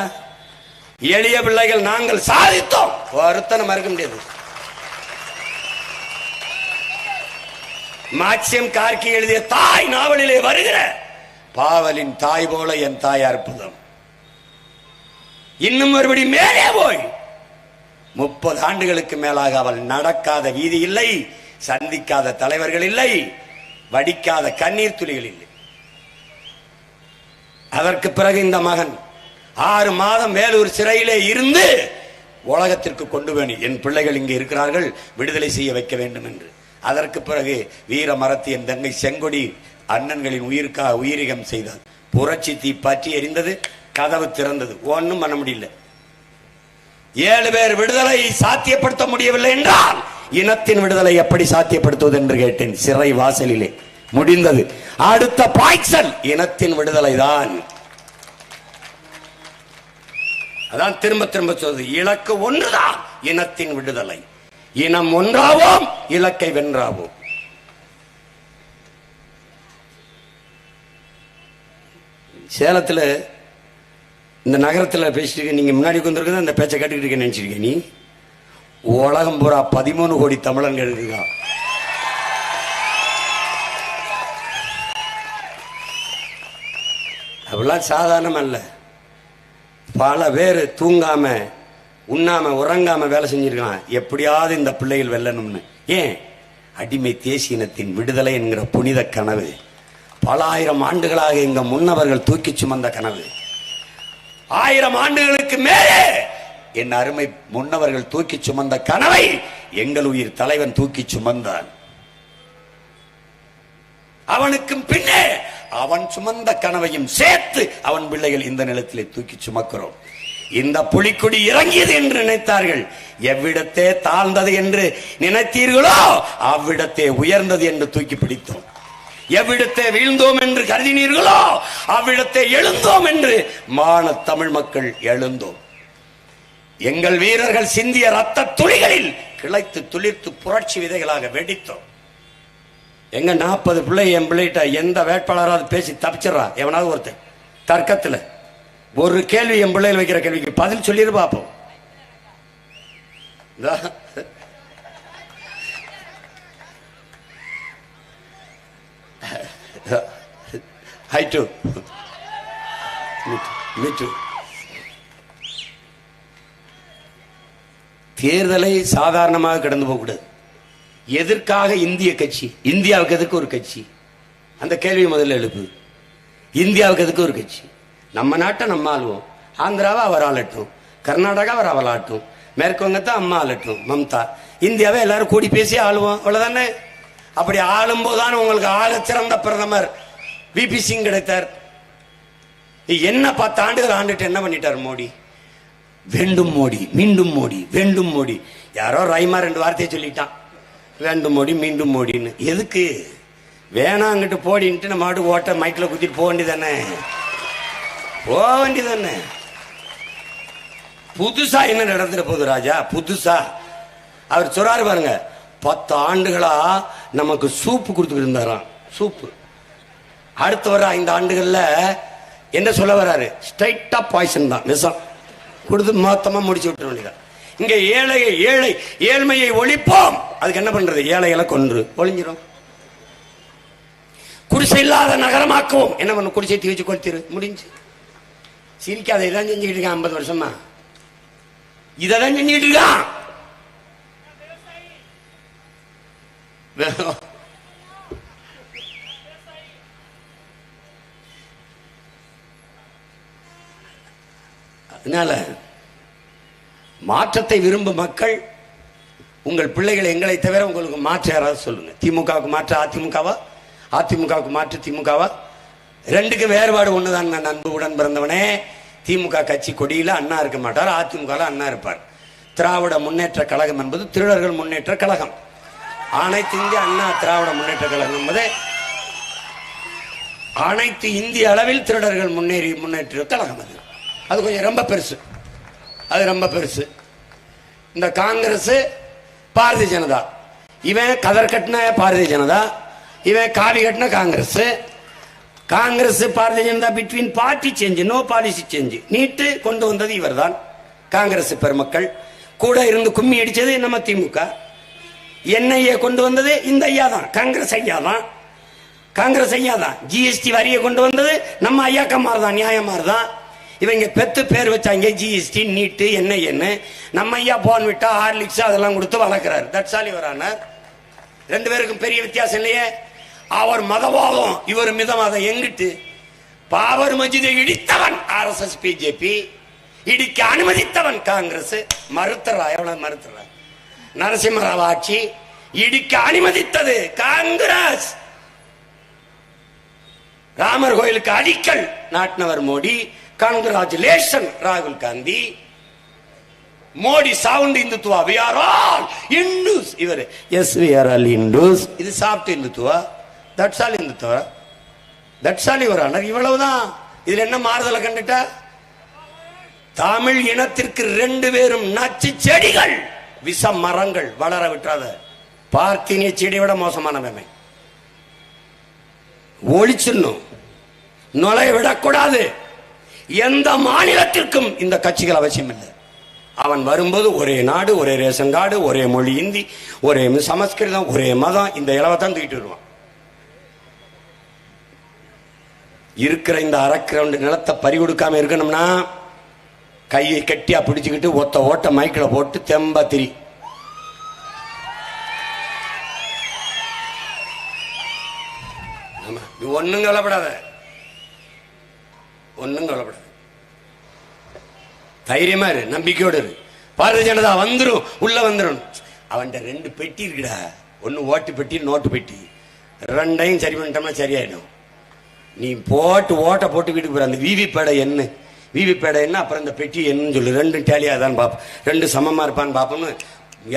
எளிய பிள்ளைகள் நாங்கள் சாதித்தோம், ஒருத்தனை மறக்க முடியாது. மார்க்சியம் கார்கி எழுதிய தாய் நாவலிலே வருகிற பாவலின் தாய் போல என் தாய் அற்புதம். இன்னும் மறுபடி மேலே போய் 30 ஆண்டுகளுக்கு மேலாக அவள் நடக்காத வீதி இல்லை, சந்திக்காத தலைவர்கள் இல்லை, வடிக்காத கண்ணீர் துளிகள் இல்லை. அதற்கு பிறகு இந்த மகன் 6 மாதம் வேலூர் சிறையிலே இருந்து உலகத்திற்கு கொண்டு வேணும், என் பிள்ளைகள் இங்கே இருக்கிறார்கள், விடுதலை செய்ய வைக்க வேண்டும் என்று. அதற்கு பிறகு வீர மரத்தி என் தங்கை செங்கொடி அண்ணன்களின் உயிருக்காக உயிரிகம் செய்தார். புரட்சி தீ பற்றி எரிந்தது, கதவு திறந்தது, ஒன்னும் பண்ண முடியல. 7 பேர் விடுதலை சாத்தியப்படுத்த முடியவில்லை என்றால் இனத்தின் விடுதலை எப்படி சாத்தியப்படுத்துவது என்று கேட்டேன். சிறை வாசலிலே முடிந்தது. அடுத்த பாய்ச்சல் இனத்தின் விடுதலை தான். அதான் திரும்ப சொல்வது, இலக்கு ஒன்றுதான், இனத்தின் விடுதலை. இனம் ஒன்றாவோம், இலக்கை வென்றாவோம். சேலத்தில் இந்த நகரத்தில் பேசிட்டு நீங்க முன்னாடி கொண்டிருக்க அந்த பேச்சை கேட்டுக்கிட்டு இருக்க நினைச்சிருக்க நீ? உலகம் பூரா 13 கோடி தமிழன்கள் இருக்கா. அப்படிலாம் சாதாரணம் அல்ல. பல பேர் தூங்காம உண்ணாம உறங்காம வேலை செஞ்சிருக்கான், எப்படியாவது இந்த பிள்ளைகள் வெல்லணும்னு. ஏன்? அடிமை தேசியனத்தின் விடுதலை என்கிற புனித கனவு பல ஆயிரம் ஆண்டுகளாக எங்க முன்னவர்கள் தூக்கி சுமந்த கனவு. 1000 ஆண்டுகளுக்கு மேலே என் அருமை முன்னவர்கள் தூக்கி சுமந்த கனவை எங்கள் உயிர் தலைவன் தூக்கி சுமந்தான். அவனுக்கும் பின்னே அவன் சுமந்த கனவையும் சேர்த்து அவன் பிள்ளைகள் இந்த நிலத்திலே தூக்கி சுமக்கிறோம். இந்த புலிக்குடி இறங்கியது என்று நினைத்தார்கள், எவ்விடத்தே தாழ்ந்தது என்று நினைத்தீர்களோ அவ்விடத்தே உயர்ந்தது என்று தூக்கி பிடித்தோம். எவ்விடத்தை வீழ்ந்தோம் என்று கருதினீர்களோ அவ்விடத்தை எழுந்தோம் என்று மான தமிழ் மக்கள் எழுந்தோம். எங்கள் வீரர்கள் சிந்திய ரத்த துளிகளில் கிளைத்து துளிர்த்து புரட்சி விதைகளாக வெடித்தோம். எங்க 40 பிள்ளை என் பிள்ளைகிட்ட எந்த வேட்பாளராவது பேசி தப்பிச்சிடறா எவனாவது ஒருத்தன் தர்க்கத்தில் ஒரு கேள்வி என் பிள்ளைகள் வைக்கிற கேள்விக்கு பதில் சொல்லிடு பார்ப்போம். தேர்தலை சாதாரணமாக கடந்து போகக்கூடாது. எதற்காக இந்திய கட்சி? இந்தியாவுக்கு எதுக்கு ஒரு கட்சி? அந்த கேள்வி முதல்ல எழுப்பு. இந்தியாவுக்கு எதுக்கு ஒரு கட்சி? நம்ம நாட்டை நம்ம ஆளுவோம். ஆந்திராவை அவர் ஆளட்டும், கர்நாடகா அவர் அவள் ஆட்டும், மேற்கு வங்கத்தை அம்மா ஆளட்டும் மம்தா. இந்தியாவை எல்லாரும் கூடி பேசி ஆளுவோம், அவ்வளவுதானே. அப்படி ஆளும் போதுதான் உங்களுக்கு ஆள சிறந்த பிரதமர் விபி சிங் கிடைத்தார். என்ன 10 ஆண்டுகள் ஆண்டுட்டு என்ன பண்ணிட்டார் மோடி? வேண்டும் மோடி, மீண்டும் மோடி, வேண்டும் மோடி. யாரோ ரைமா 2 வார்த்தையை சொல்லிட்டான், வேண்டும் மோடி மீண்டும் மோடின்னு. எதுக்கு? வேணாங்கிட்டு போடின்ட்டு நம்ம மாட்டு ஓட்ட மைக்கில் குத்திட்டு போக வேண்டியதானே, போக வேண்டியதானே. புதுசா என்ன நடந்துட போகுது ராஜா? புதுசா அவர் சொல்றாரு பாருங்க, 10 ஆண்டுகளா நமக்கு சூப்பு கொடுத்துக்கிட்டு இருந்தாராம். சூப்பு. அடுத்து வர 5 ஆண்டுகள்ல என்ன சொல்ல வர்றாரு? ஸ்ட்ரைட்டா பாய்சன் தான், விஷம் கொடுத்து மொத்தமா முடிச்சு விட்டு வேண்டியதான். இங்க ஏழ்மையை ஒழிப்போம். அதுக்கு என்ன பண்றது? ஏழைகளை கொன்று ஒழிஞ்சிடும். குடிசை இல்லாத நகரமாக்குவோம். என்ன பண்ணும்? குடிசை தீ வச்சு கொளுத்திரு, முடிஞ்சு. சிரிக்காத, இதான் செஞ்சுக்கிட்டு இருக்கான் 50 வருஷமா. இதான் செஞ்சுக்கிட்டு இருக்கான். அதனால மாற்றத்தை விரும்பும் மக்கள், உங்கள் பிள்ளைகள் எங்களை தவிர உங்களுக்கு மாற்று யாராவது சொல்லுங்க. திமுகவுக்கு மாற்று அதிமுகவா? அதிமுகவுக்கு மாற்று திமுகவா? ரெண்டுக்கும் வேறுபாடு ஒண்ணுதான். நான் அன்பு உடன் பிறந்தவனே. திமுக கட்சி கொடியில அண்ணா இருக்க மாட்டார், அதிமுக அண்ணா இருப்பார். திராவிட முன்னேற்ற கழகம் என்பது திருடர்கள் முன்னேற்ற கழகம். அனைத்து இந்திய அண்ணா திராவிட முன்னேற்ற கழகம் என்பது அனைத்து இந்திய அளவில் திருடர்கள் முன்னேற்ற கழகம். அது கொஞ்சம் ரொம்ப பெருசு, அது ரொம்ப பெருசு. இந்த காங்கிரஸ் பாரதிய ஜனதா, இவன் கதர் கட்டின பாரதிய ஜனதா, இவன் காவி கட்டின Congress. Congress Bharatiya Janata between party change, no policy change. NEET கொண்டு வந்தது இவர் தான். காங்கிரஸ் பெருமக்கள் கூட இருந்து கும்மி அடிச்சது நம்ம திமுக. என்ஐஏ கொண்டு வந்தது இந்த ஐயா தான், காங்கிரஸ் ஐயா தான். காங்கிரஸ் ஐயா தான். ஜிஎஸ்டி வரியை கொண்டு வந்தது நம்ம ஐயாக்கமார் தான், நியாயமார் தான். இவங்க பெத்து பேர் வச்சாங்க, ஜிஎஸ்டி, நீட்டு, என்ன. நம்ம ஐயா போன் விட்டா ஹார்லிக்ஸ் அதெல்லாம் கொடுத்து வளர்க்கிறார். That's all your honour. 2 பேருக்கும் பெரிய வித்தியாசம் இல்லையே. அவர் மதவாதம், இவர் மிதவாதம். எங்கிட்டு பாபர் மஸ்ஜிதை இடித்தவன் ஆர்எஸ்எஸ் பிஜேபி, இடிக்க அனுமதித்தவன் காங்கிரஸ். மறுத்தரா? எவ்வளவு மறுத்தரா? நரசிம்மராவ் ஆட்சி இடிக்க அனுமதித்தது காங்கிரஸ். ராமர் கோயிலுக்கு அடிக்கல் நாட்டினவர் மோடி. கங்க்ராச்சுலேஷன் ராகுல் Gandhi. Modi sound Hindutva. we are all Hindus. இவர் yes we are all Hindus. இது சாப்பிட்டு Hindutva. that's all Hindutva. that's all your honor. இவ்வளவுதான். இதுல என்ன மாறுதலை கண்டுட்டா? தமிழ் இனத்திற்கு 2 பேரும் நச்சு செடிகள், விஷ மரங்கள். வளர விட்டுறாத. பார்த்தினிய செடியை விட மோசமானவன். ஒழிச்சிடணும், நுழைய விடக்கூடாது. எந்த மாநிலத்திற்கும் இந்த கட்சிகள் அவசியம் இல்லை. அவன் வரும்போது ஒரே நாடு, ஒரே ரேஷன் கார்டு, ஒரே மொழி ஹிந்தி, ஒரே சமஸ்கிருதம், ஒரே மதம். இந்த இலவத்தான் தூக்கிட்டு வருவான். இருக்கிற இந்த அரை கிரவுண்ட் நிலத்தை பறி கொடுக்காம இருக்கணும்னா கையை கட்டியா பிடிச்சுக்கிட்டு ஒத்த ஓட்ட மைக்கில் போட்டு தெம்பா திரி. ஒன்னும் கவலைப்படாத, ஒன்னும் கவலைப்படாத. தைரியமா இரு, நம்பிக்கையோடு இரு. பாரதிய ஜனதா வந்துரும், உள்ள வந்துடும். அவன்கிட்ட 2 பெட்டி இருக்குடா. ஒன்னு ஓட்டு பெட்டி, நோட்டு பெட்டி. 2ஐயும் சரி பண்ணிட்டோம்னா சரியாயிடும். நீ போட்டு ஓட்ட போட்டு வீட்டுக்கு போற. அந்த விவி பேடை என்ன, விவி பேடை என்ன, அப்புறம் இந்த பெட்டி என்னன்னு சொல்லு. 2 டேலியா தான் பார்ப்போம், 2 சமமா இருப்பான்னு பார்ப்போம்னு.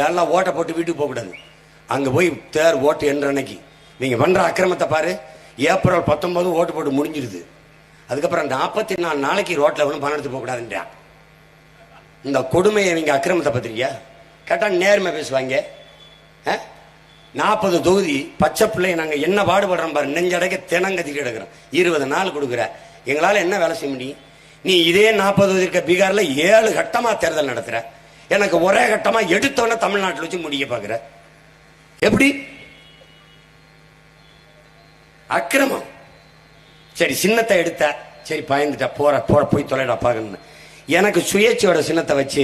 எல்லாம் ஓட்ட போட்டு வீட்டுக்கு போகக்கூடாது. அங்க போய் தேர் ஓட்டு என்ற அன்னைக்கு நீங்க பண்ற அக்கிரமத்தை பாரு. ஏப்ரல் 19 ஓட்டு போட்டு முடிஞ்சிருது. அதுக்கப்புறம் 44 நாளைக்கு ரோட்ல ஒன்றும் பணம் எடுத்து போகக்கூடாதுன்றா. இந்த கொடுமையை நீங்க அக்கிரமத்தை பத்திரிக்கா கேட்டா நேர்மை பேசுவாங்க. 40 தொகுதி பச்சை பிள்ளை நாங்க என்ன பாடுபடுறோம் பாரு, நெஞ்சடைக்க தினங்கதிக்கு எடுக்கிறோம். 20 நாள் கொடுக்குற, எங்களால என்ன வேலை செய்ய முடியும்? நீ இதே 40 தொகுதி இருக்க பீகார்ல 7 கட்டமா தேர்தல் நடத்துற, எனக்கு ஒரே கட்டமா எடுத்தோன்னே தமிழ்நாட்டில் வச்சு முடிக்க பாக்குற. எப்படி அக்கிரமம்? சரி சின்னத்தை எடுத்த, சரி பயந்துட்டா, போற போய் தொலைடா பாக்கணும். எனக்கு சுயேட்சையோட சின்னத்தை வச்சு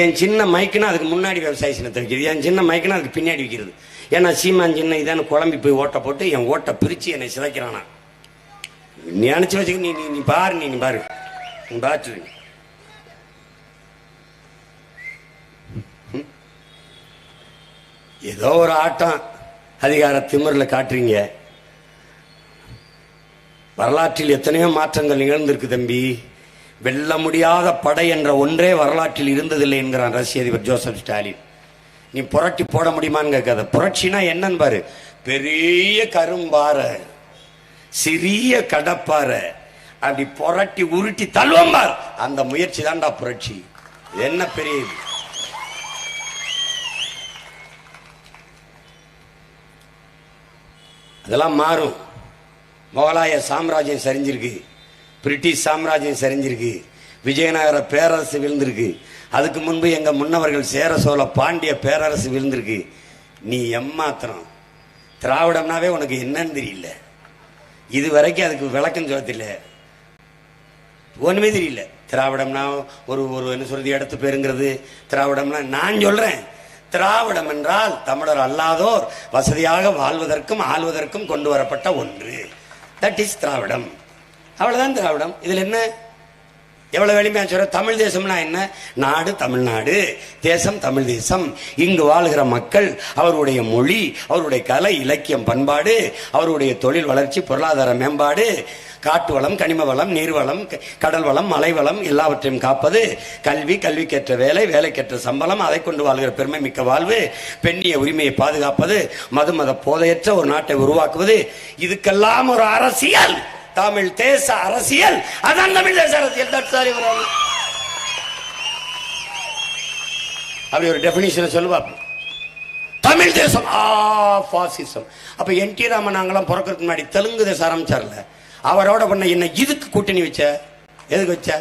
என் சின்ன மைக்குன்னா அதுக்கு முன்னாடி விவசாய சின்னத்தை வைக்கிறது, என் சின்ன மைக்குன்னா அதுக்கு பின்னாடி வைக்கிறது. ஏன்னா சீமான் சின்ன இதான குழம்பி போய் ஓட்ட போட்டு என் ஓட்டை பிரிச்சு என்னை சிதைக்கிறானா. நீ நினைச்சு வச்சுக்க, நீ பாரு, நீ பாரு, நீ பாத்து. ஏதோ ஒரு ஆட்டம் அதிகார திமிர்ல காட்டுறீங்க. வரலாற்றில் எத்தனையோ மாற்றங்கள் நிகழ்ந்திருக்கு தம்பி. வெல்ல முடியாத படை என்ற ஒன்றே வரலாற்றில் இருந்ததில்லை என்கிறான் ரஷ்ய அதிபர் ஜோசப் ஸ்டாலின். நீ புரட்டி போட முடியுமான்னு கேட்காத. புரட்சினா என்னன்னு பாரு, பெரிய கரும்பாறை சிறிய கடப்பாறை அப்படி புரட்டி உருட்டி தள்ளுவம்பார், அந்த முயற்சி தான்டா புரட்சி. என்ன பெரிய இது. அதெல்லாம் மாறும். முகலாய சாம்ராஜ்யம் சரிஞ்சிருக்கு, பிரிட்டிஷ் சாம்ராஜ்யம் சரிஞ்சிருக்கு, விஜயநகர பேரரசு விழுந்திருக்கு, அதுக்கு முன்பு எங்க முன்னவர்கள் சேர சோழ பாண்டிய பேரரசு விழுந்திருக்கு. நீ எம்மாத்திரம் திராவிடம்னாவே உனக்கு என்னன்னு தெரியல. இது வரைக்கும் அதுக்கு விளக்கம் சொல்ல தெரியல, ஒண்ணுமே தெரியல. திராவிடம்னா ஒரு என்ன சொல்றது, இடத்து பேருங்கிறது திராவிடம்னா. நான் சொல்றேன், திராவிடம் என்றால் தமிழர் அல்லாதோர் வசதியாக வாழ்வதற்கும் ஆள்வதற்கும் கொண்டு வரப்பட்ட ஒன்று. தட் இஸ் திராவிடம். அவ்வளவுதான் திராவிடம். இதுல என்ன எவ்வளவு எளிமையா சொல்ற. தமிழ் தேசம்னா என்ன? நாடு தமிழ்நாடு, தேசம் தமிழ் தேசம். இங்கு வாழ்கிற மக்கள், அவருடைய மொழி, அவருடைய கலை இலக்கியம் பண்பாடு, அவருடைய தொழில் வளர்ச்சி பொருளாதார மேம்பாடு, காட்டு வளம் கனிம வளம் நீர் வளம் கடல் வளம் மலை வளம் எல்லாவற்றையும் காப்பது, கல்வி கல்விக்கேற்ற வேலை வேலைக்கேற்ற சம்பளம், அதை கொண்டு வாழ்கிற பெருமை மிக்க வாழ்வு, பெண்ணிய உரிமையை பாதுகாப்பது, மது மத போதையற்ற ஒரு நாட்டை உருவாக்குவது. இதுக்கெல்லாம் ஒரு அரசியல், தமிழ் தேச அரசியல். அதான் தமிழ் தேச அரசியல். அப்படி ஒரு டெபினிஷனை சொல்லுவா. தமிழ் தேசம் பாசிசம். அப்ப என் டி ராமன் நாங்களாம் பிறக்கிறதுக்கு முன்னாடி தெலுங்கு தேசம் ஆரம்பிச்சார்ல, அவரோட பண்ண என்ன இதுக்கு கூட்டணி வச்ச? எதுக்கு வச்ச?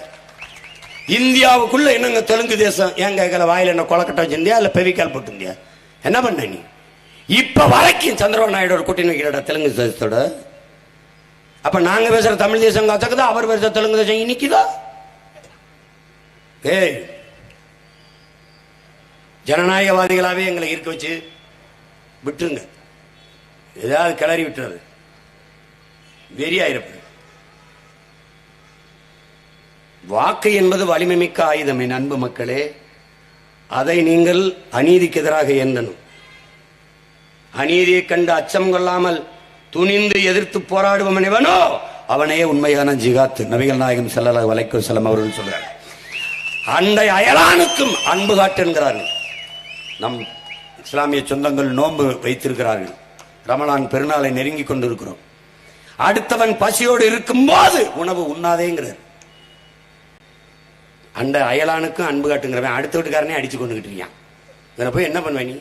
இந்தியாவுக்குள்ள என்னங்க தெலுங்கு தேசம்? ஏன் கேட்கல? வாயில என்ன கொலக்கட்டை வச்சிருந்தியா இல்ல பெவிக்கால் போட்டிருந்தியா? என்ன பண்ண நீ? இப்ப வரைக்கும் சந்திரபாபு நாயுடு கூட்டணி வைக்கிறடா தெலுங்கு தேசத்தோட. அப்ப நாங்க பேசுற தமிழ் தேசம் காத்தக்குதா, அவர் பேசுற தெலுங்கு தேசம் இன்னைக்குதா? ஏய், ஜனநாயகவாதிகளாவே எங்களை இருக்க வச்சு விட்டுருங்க. ஏதாவது கிளறி விட்டுறது வெறியாயிருப்பது. வாக்கு என்பது வலிமை மிக்க ஆயுதம் என் அன்பு மக்களே. அதை நீங்கள் அநீதிக்கு எதிராக ஏந்தனும். அநீதியை கண்டு அச்சம் கொள்ளாமல் துணிந்து எதிர்த்து போராடுபவன் எவனோ அவனே உண்மையான ஜிகாத். நபிகள் நாயகம் ஸல்லல்லாஹு அலைஹி வஸல்லம் அவர்கள் சொல்றார், அண்டை அயலானுக்கும் அன்பு காட்டு என்கிறார்கள். நம் இஸ்லாமிய சொந்தங்கள் நோன்பு வைத்திருக்கிறார்கள். ரமலான் பெருநாளை நெருங்கி கொண்டிருக்கிறோம். அடுத்தவன் பசியோடு இருக்கும் போது உணவு உண்ணாதேங்கிறார். அண்டை அயலானுக்கும் அன்பு காட்டுங்கிறவன் அடுத்த வீட்டுக்காரனே அடிச்சு கொண்டுகிட்டு இருக்கான். இதில் போய் என்ன பண்ணுவ நீ?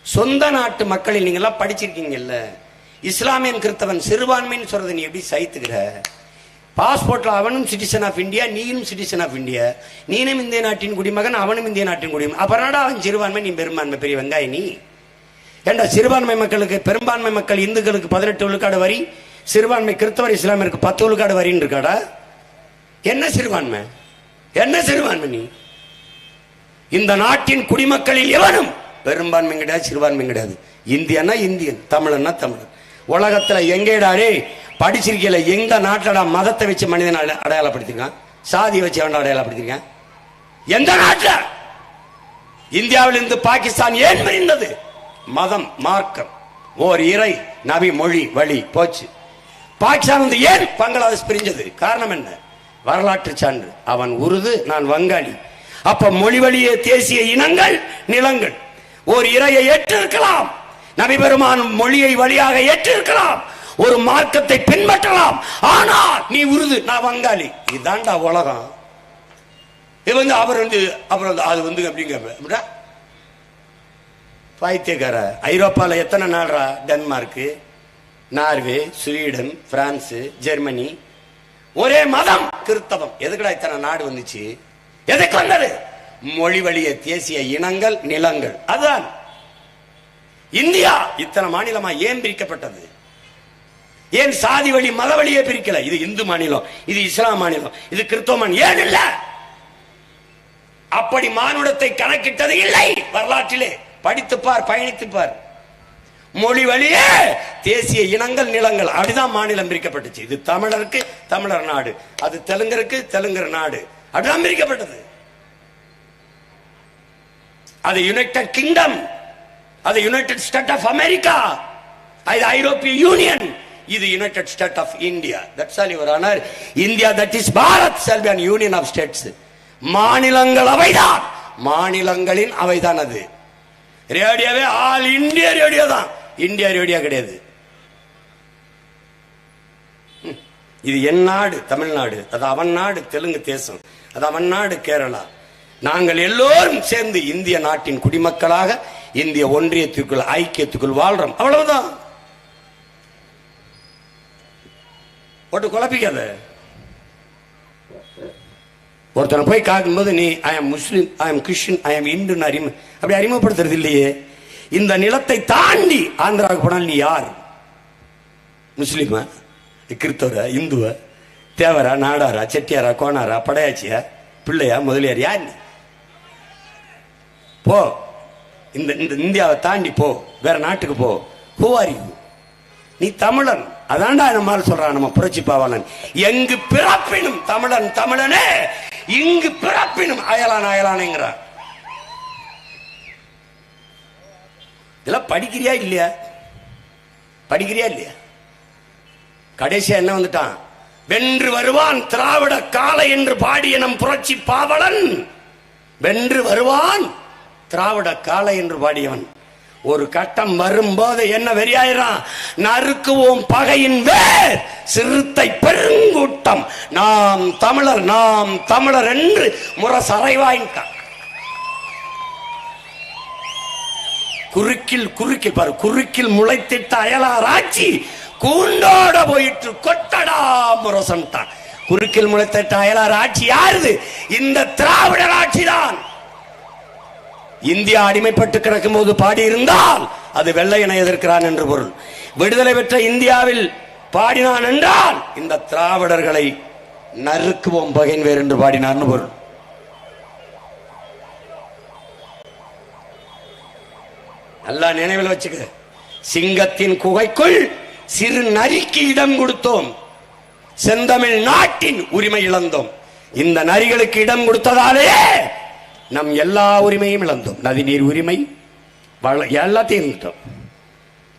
சொந்த நாட்டு மக்களில் நீங்க எல்லாம் படிச்சிருக்கீங்கல்ல, இஸ்லாமியன் கிறிஸ்தவன் சிறுபான்மைன்னு சொல்றது நீ எப்படி சைத்துக்கிற? பாஸ்போர்ட்ல அவனும் சிட்டிசன் ஆஃப் இந்தியா, நீயும் சிட்டிசன் ஆஃப் இந்தியா. நீனும் இந்திய நாட்டின் குடிமகன், அவனும் இந்திய நாட்டின் குடிமகன். அப்புறம்டா அவன் சிறுபான்மை, நீ பெரும்பான்மை. பெரிய வெங்காய நீ ஏண்டா? சிறுபான்மை மக்களுக்கு, பெரும்பான்மை மக்கள் இந்துக்களுக்கு 18 விழுக்காடு வரி, சிறுபான்மை கிறிஸ்தவர் இஸ்லாமியருக்கு 10 விழுக்காடு வரின்னு இருக்காடா? என்ன சிறுபான்மை? என்ன சிறுபான்மை நீ? இந்த நாட்டின் குடிமக்களில் எவனும் பெரும்பான்மை கிடையாது, சிறுபான்மை கிடையாது. இந்தியன்னா இந்தியன், தமிழன்னா தமிழன். உலகத்துல எங்கேடாடே படிச்சிருக்கல? எங்க நாட்டிலடா மதத்தை வச்சு மனிதன் அடையாளப்படுத்திருக்கான்? சாதி வச்சு அவன் அடையாளப்படுத்திருக்கான்? எந்த நாட்டில? இந்தியாவிலிருந்து பாகிஸ்தான் ஏன் பிரிந்தது? மதம், மார்க்கம், ஓர் இறை, நபி, மொழி, வழி போச்சு. பாகிஸ்தான் வந்து ஏன் பங்களாதேஷ் பிரிஞ்சது? காரணம் என்ன? வரலாற்று சான்று. அவன் உருது, நான் வங்காளி. அப்ப மொழி வழியே தேசிய இனங்கள், நிலங்கள். ஒரு இறையை ஏற்றிருக்கலாம், நபி பெருமான் மொழியை வழியாக ஏற்றிருக்கலாம், ஒரு மார்க்கத்தை பின்பற்றலாம். ஆனால் நீ உருது, நான் வங்காளி. இதுதான்டா உலகம். இது வந்து அவர் வந்து அப்புறம் அது வந்து அப்படிங்க பைத்தியக்கார. ஐரோப்பாவில் எத்தனை நாடுறா? Denmark, Norway, Sweden, France, Germany. ஒரே மதம் கிறிஸ்தவம். எதுக்குடா இத்தனை நாடு வந்துச்சு? எதுக்கு வந்தது? மொழி வழிய தேசிய இனங்கள், நிலங்கள். அதுதான் இந்தியா. இத்தனை மாநிலமா ஏன் பிரிக்கப்பட்டது? ஏன் சாதி வழி மத வழியே பிரிக்கல? இது இந்து மாநிலம், இது இஸ்லாம் மாநிலம், இது கிறிஸ்தவ மாநிலம் ஏன் இல்ல? அப்படி மானுடத்தை கணக்கிட்டது இல்லை வரலாற்றிலே. படித்துப்பார், பயணித்துப்பார். மொழி வழியே தேசிய இனங்கள், நிலங்கள். அப்படிதான் மாநிலம் பிரிக்கப்பட்டுச்சு. இது தமிழருக்கு தமிழர் நாடு, அது தெலுங்கருக்கு தெலுங்கர் நாடு. அப்படிதான் பிரிக்கப்பட்டது. அது யுனைடெட் கிங்டம், அது யுனைடெட் ஸ்டேட் ஆஃப் அமெரிக்கா, அது ஐரோப்பிய யூனியன், இது United State of India. That's all your honour. India, that is Bharat, shall be an union of states. மாநிலங்கள் அவைதான், மாநிலங்களின் அவைதான். அது ரேடியோவே ஆல் இந்தியா ரேடியோ தான், இந்தியா ரேடியோ கிடையாது. இது என் நாடு தமிழ்நாடு, அது அவன் நாடு தெலுங்கு தேசம், அது அவன் நாடு கேரளா. நாங்கள் எல்லோரும் சேர்ந்து இந்திய நாட்டின் குடிமக்களாக இந்திய ஒன்றியத்துக்குள், ஐக்கியத்துக்குள் வாழ்றோம். அவ்வளவுதான். போட்டு குழப்பிக்காத. ஒருத்தனை போய் காக்கும்போது நீ I am Muslim, I am Christian, I am Hindu அப்படி அறிமுகப்படுத்துறது இல்லையே. இந்த நிலத்தை தாண்டி ஆந்திராவுக்கு போனால் நீ யார்? முஸ்லிமா, கிறிஸ்தவரா, இந்துவா, தேவரா, நாடாரா, செட்டியாரா, கோனாரா, படையாச்சியா, பிள்ளையா, முதலியார்? யார் நீ? போ, இந்த இந்தியாவை தாண்டி போ, வேற நாட்டுக்கு போ. Who are you? நீ தமிழன். அதான்டா நம்மால் சொல்றான் நம்ம புரட்சி பாவாளன். எங்கு பிறப்பினும் தமிழன் தமிழனே, இங்கு பிறப்பினும் அயலான் அயலானேங்கிறான். இதெல்லாம் படிக்கிறியா இல்லையா? படிக்கிறியா இல்லையா? கடைசியா என்ன வந்துட்டான்? வென்று வருவான் திராவிட காலை என்று பாடிய நம் புரட்சி பாவலன். வென்று வருவான் திராவிட காலை என்று பாடியவன். ஒரு கட்டம் வரும்போது என்ன வெறியாயிரான்? நறுக்குவோம் பகையின் வேர் சிறுத்தை பெருங்கூட்டம், நாம் தமிழர், நாம் தமிழர் என்று முரசறைவாயின்ட்டான். குறுக்கில் பாரு, குறுக்கில் முளைத்திட்ட அயலார் ஆட்சி கூண்டோட போயிட்டு கொட்டடா முரசன்ட்டான். குறுக்கில் முளைத்திட்ட அயலார் ஆட்சி யாருது? இந்த திராவிடர் ஆட்சி தான். இந்தியா அடிமைப்பட்டு கிடக்கும் போது பாடியிருந்தால் அது வெள்ளையனை எதிர்க்கிறான் என்று பொருள். விடுதலை பெற்ற இந்தியாவில் பாடினான் என்றால் இந்த திராவிடர்களை நறுக்குவோம் பகையின் வேர் என்று பாடினான் பொருள். நல்லா நினைவில் வச்சுக்க. சிங்கத்தின் குகைக்குள் சிறு நரிக்கு இடம் கொடுத்தோம், செந்தமிழ் நாட்டின் உரிமை இழந்தோம். இந்த நரிகளுக்கு இடம் கொடுத்ததாலே நம் எல்லா உரிமையும் இழந்தோம். நதிநீர் உரிமை எல்லாத்தையும் இருந்துட்டோம்.